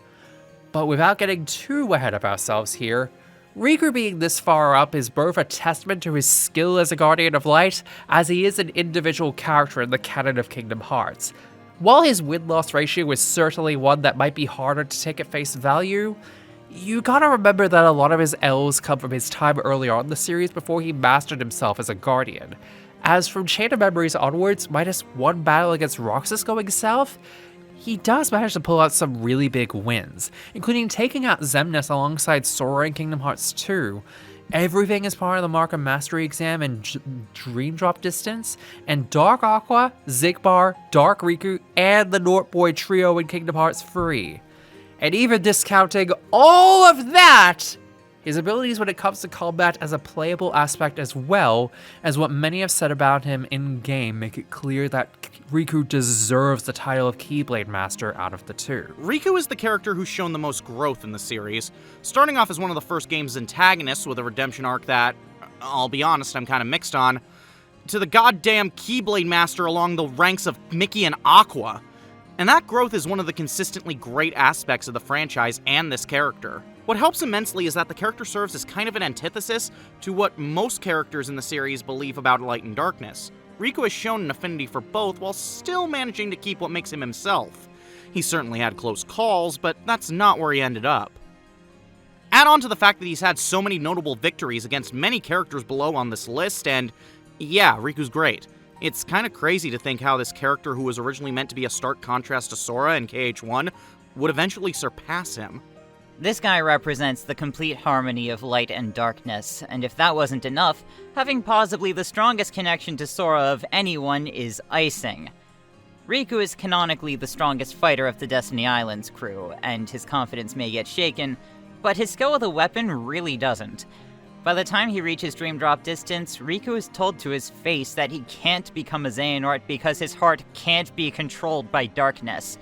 But without getting too ahead of ourselves here, Riku being this far up is both a testament to his skill as a Guardian of Light, as he is an individual character in the canon of Kingdom Hearts. While his win-loss ratio is certainly one that might be harder to take at face value, you gotta remember that a lot of his L's come from his time early on in the series before he mastered himself as a Guardian. As from Chain of Memories onwards, minus 1 battle against Roxas going south, he does manage to pull out some really big wins, including taking out Xemnas alongside Sora in Kingdom Hearts 2. Everything is part of the Mark of Mastery exam and Dream Drop Distance, and Dark Aqua, Xigbar, Dark Riku, and the Nort Boy trio in Kingdom Hearts 3. And even discounting all of that, his abilities when it comes to combat as a playable aspect as well as what many have said about him in-game make it clear that Riku deserves the title of Keyblade Master out of the 2. Riku is the character who's shown the most growth in the series, starting off as one of the first game's antagonists with a redemption arc that, I'll be honest, I'm kind of mixed on, to the goddamn Keyblade Master along the ranks of Mickey and Aqua. And that growth is one of the consistently great aspects of the franchise and this character. What helps immensely is that the character serves as kind of an antithesis to what most characters in the series believe about light and darkness. Riku has shown an affinity for both while still managing to keep what makes him himself. He certainly had close calls, but that's not where he ended up. Add on to the fact that he's had so many notable victories against many characters below on this list, and yeah, Riku's great. It's kind of crazy to think how this character who was originally meant to be a stark contrast to Sora in KH1 would eventually surpass him. This guy represents the complete harmony of light and darkness, and if that wasn't enough, having possibly the strongest connection to Sora of anyone is icing. Riku is canonically the strongest fighter of the Destiny Islands crew, and his confidence may get shaken, but his skill with a weapon really doesn't. By the time he reaches Dream Drop Distance, Riku is told to his face that he can't become a Xehanort because his heart can't be controlled by darkness.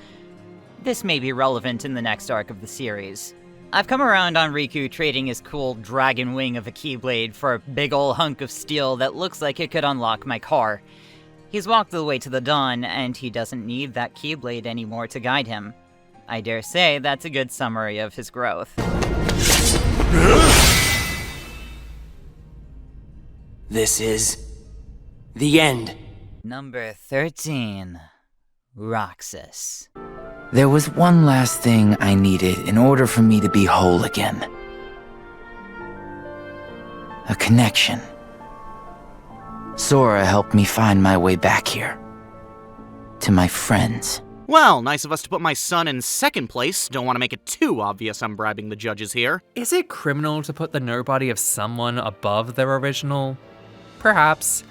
This may be relevant in the next arc of the series. I've come around on Riku trading his cool dragon wing of a Keyblade for a big ol' hunk of steel that looks like it could unlock my car. He's walked the way to the dawn, and he doesn't need that Keyblade anymore to guide him. I dare say that's a good summary of his growth. This is the end. Number 13. Roxas. There was one last thing I needed in order for me to be whole again. A connection. Sora helped me find my way back here. To my friends. Well, nice of us to put my son in second place. Don't want to make it too obvious I'm bribing the judges here. Is it criminal to put the nobody of someone above their original? Perhaps.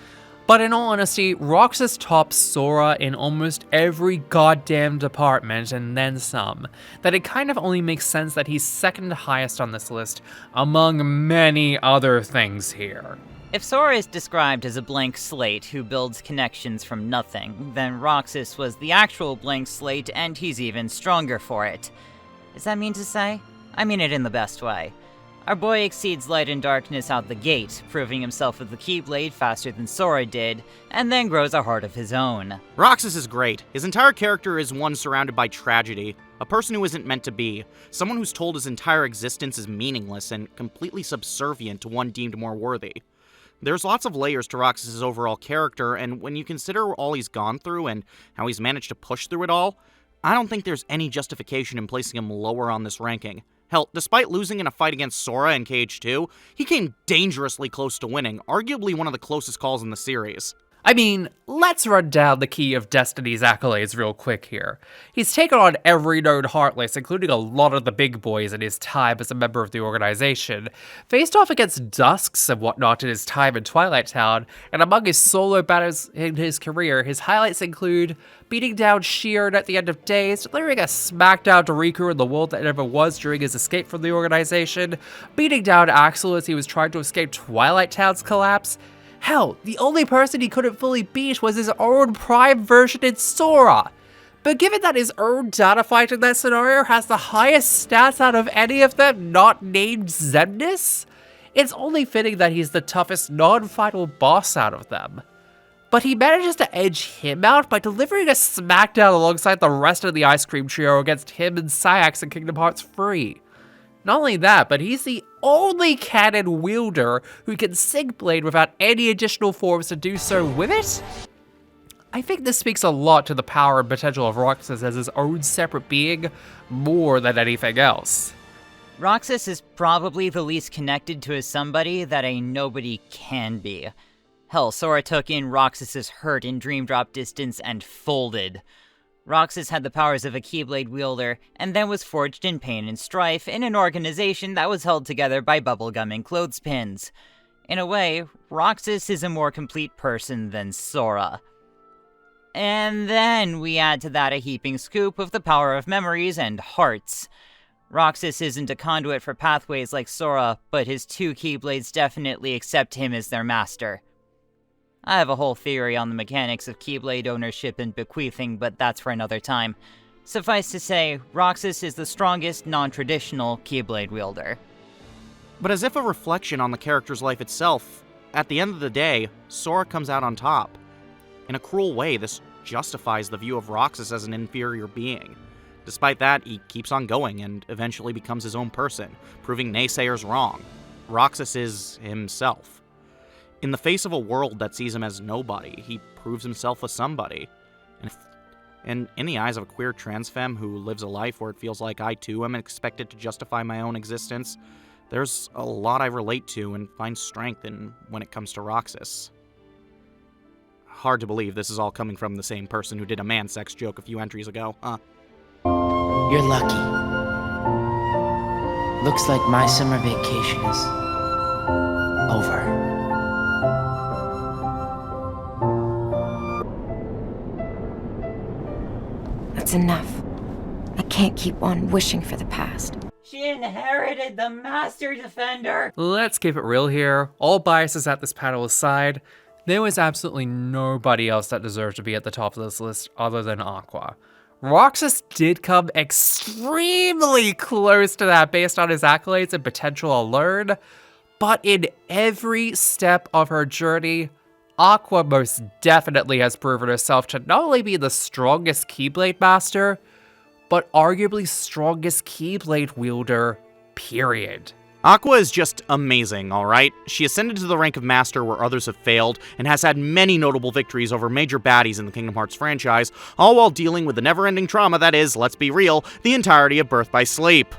But in all honesty, Roxas tops Sora in almost every goddamn department and then some, that it kind of only makes sense that he's second highest on this list, among many other things here. If Sora is described as a blank slate who builds connections from nothing, then Roxas was the actual blank slate and he's even stronger for it. Is that mean to say? I mean it in the best way. Our boy exceeds light and darkness out the gate, proving himself with the Keyblade faster than Sora did, and then grows a heart of his own. Roxas is great. His entire character is one surrounded by tragedy. A person who isn't meant to be. Someone who's told his entire existence is meaningless and completely subservient to one deemed more worthy. There's lots of layers to Roxas' overall character, and when you consider all he's gone through and how he's managed to push through it all, I don't think there's any justification in placing him lower on this ranking. Hell, despite losing in a fight against Sora in KH2, he came dangerously close to winning, arguably one of the closest calls in the series. I mean, let's run down the Key of Destiny's accolades real quick here. He's taken on every known Heartless, including a lot of the big boys in his time as a member of the organization, faced off against Dusks and whatnot in his time in Twilight Town, and among his solo battles in his career, his highlights include beating down Sheeran at the end of Days, delivering a smackdown to Riku in the world that never was during his escape from the organization, beating down Axel as he was trying to escape Twilight Town's collapse. Hell, the only person he couldn't fully beat was his own Prime version in Sora. But given that his own data fight in that scenario has the highest stats out of any of them not named Xemnas, it's only fitting that he's the toughest non-final boss out of them. But he manages to edge him out by delivering a smackdown alongside the rest of the Ice Cream Trio against him and Sayax in Kingdom Hearts 3. Not only that, but he's the only cannon wielder who can Sync Blade without any additional forms to do so with it. I think this speaks a lot to the power and potential of Roxas as his own separate being, more than anything else. Roxas is probably the least connected to a somebody that a nobody can be. Hell, Sora took in Roxas' hurt in Dream Drop Distance and folded. Roxas had the powers of a Keyblade wielder, and then was forged in pain and strife in an organization that was held together by bubblegum and clothespins. In a way, Roxas is a more complete person than Sora. And then we add to that a heaping scoop of the power of memories and hearts. Roxas isn't a conduit for pathways like Sora, but his two Keyblades definitely accept him as their master. I have a whole theory on the mechanics of Keyblade ownership and bequeathing, but that's for another time. Suffice to say, Roxas is the strongest non-traditional Keyblade wielder. But as if a reflection on the character's life itself, at the end of the day, Sora comes out on top. In a cruel way, this justifies the view of Roxas as an inferior being. Despite that, he keeps on going and eventually becomes his own person, proving naysayers wrong. Roxas is himself. In the face of a world that sees him as nobody, he proves himself a somebody. And in the eyes of a queer trans femme who lives a life where it feels like I too am expected to justify my own existence, there's a lot I relate to and find strength in when it comes to Roxas. Hard to believe this is all coming from the same person who did a man-sex joke a few entries ago, huh? You're lucky. Looks like my summer vacation is over. That's enough. I can't keep on wishing for the past. She inherited the Master Defender! Let's keep it real here. All biases at this panel aside, there was absolutely nobody else that deserved to be at the top of this list other than Aqua. Roxas did come extremely close to that based on his accolades and potential alone, but in every step of her journey, Aqua most definitely has proven herself to not only be the strongest Keyblade master, but arguably strongest Keyblade wielder, period. Aqua is just amazing, alright? She ascended to the rank of Master where others have failed, and has had many notable victories over major baddies in the Kingdom Hearts franchise, all while dealing with the never-ending trauma that is, let's be real, the entirety of Birth by Sleep.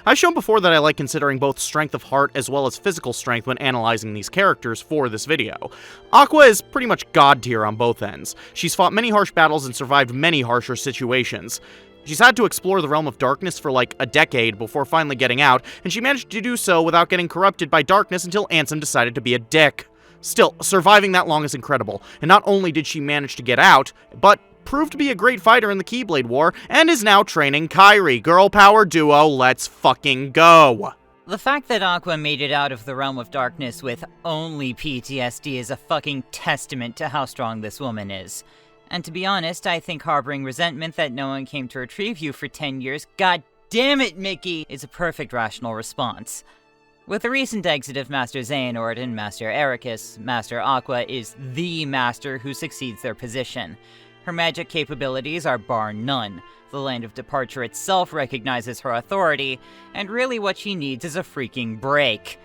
I've shown before that I like considering both strength of heart as well as physical strength when analyzing these characters for this video. Aqua is pretty much god tier on both ends. She's fought many harsh battles and survived many harsher situations. She's had to explore the realm of darkness for like a decade before finally getting out, and she managed to do so without getting corrupted by darkness until Ansem decided to be a dick. Still, surviving that long is incredible, and not only did she manage to get out, but proved to be a great fighter in the Keyblade War, and is now training Kairi. Girl power duo, let's fucking go! The fact that Aqua made it out of the realm of darkness with only PTSD is a fucking testament to how strong this woman is. And to be honest, I think harboring resentment that no one came to retrieve you for 10 years, god damn it, Mickey, is a perfect rational response. With the recent exit of Master Xehanort and Master Ericus, Master Aqua is the master who succeeds their position. Her magic capabilities are bar none. The Land of Departure itself recognizes her authority, and really what she needs is a freaking break.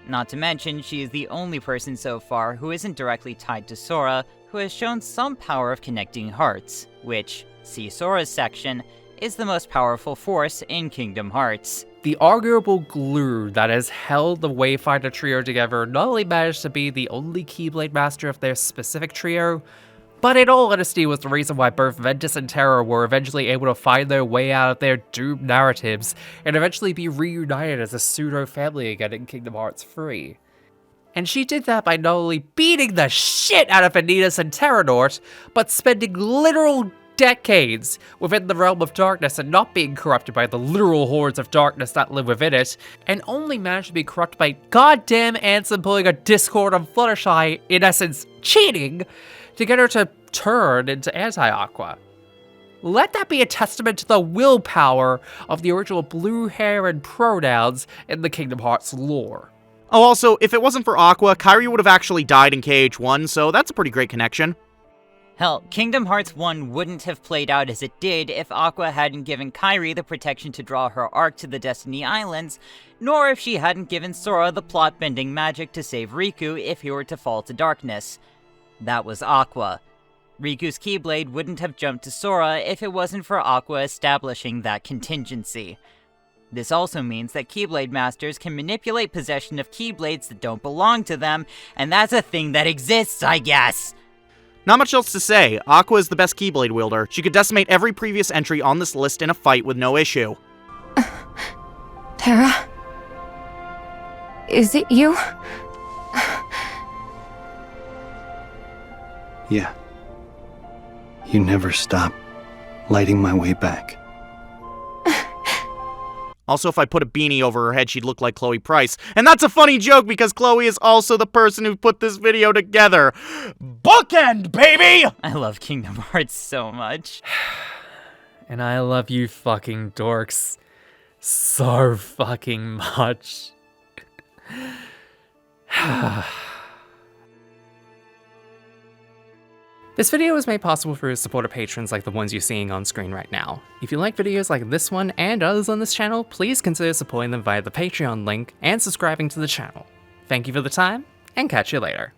Not to mention, she is the only person so far who isn't directly tied to Sora, who has shown some power of connecting hearts, which, see Sora's section, is the most powerful force in Kingdom Hearts. The arguable glue that has held the Wayfinder trio together not only managed to be the only Keyblade master of their specific trio, but in all honesty was the reason why both Ventus and Terra were eventually able to find their way out of their doomed narratives and eventually be reunited as a pseudo-family again in Kingdom Hearts 3. And she did that by not only beating the shit out of Vanitas and Terranort, but spending literal decades within the realm of darkness and not being corrupted by the literal hordes of darkness that live within it, and only managed to be corrupted by goddamn Ansem pulling a Discord on Fluttershy, in essence cheating, to get her to turn into Anti-Aqua. Let that be a testament to the willpower of the original blue hair and pronouns in the Kingdom Hearts lore. Oh, also, if it wasn't for Aqua, Kairi would have actually died in KH1, so that's a pretty great connection. Hell, Kingdom Hearts 1 wouldn't have played out as it did if Aqua hadn't given Kairi the protection to draw her arc to the Destiny Islands, nor if she hadn't given Sora the plot-bending magic to save Riku if he were to fall to darkness. That was Aqua. Riku's Keyblade wouldn't have jumped to Sora if it wasn't for Aqua establishing that contingency. This also means that Keyblade Masters can manipulate possession of Keyblades that don't belong to them, and that's a thing that exists, I guess! Not much else to say. Aqua is the best Keyblade wielder. She could decimate every previous entry on this list in a fight with no issue. Terra? Is it you? Yeah. You never stop lighting my way back. Also, if I put a beanie over her head, she'd look like Chloe Price. And that's a funny joke because Chloe is also the person who put this video together. Bookend, baby! I love Kingdom Hearts so much. And I love you fucking dorks so fucking much. This video was made possible through supporter patrons like the ones you're seeing on screen right now. If you like videos like this one and others on this channel, please consider supporting them via the Patreon link and subscribing to the channel. Thank you for the time, and catch you later.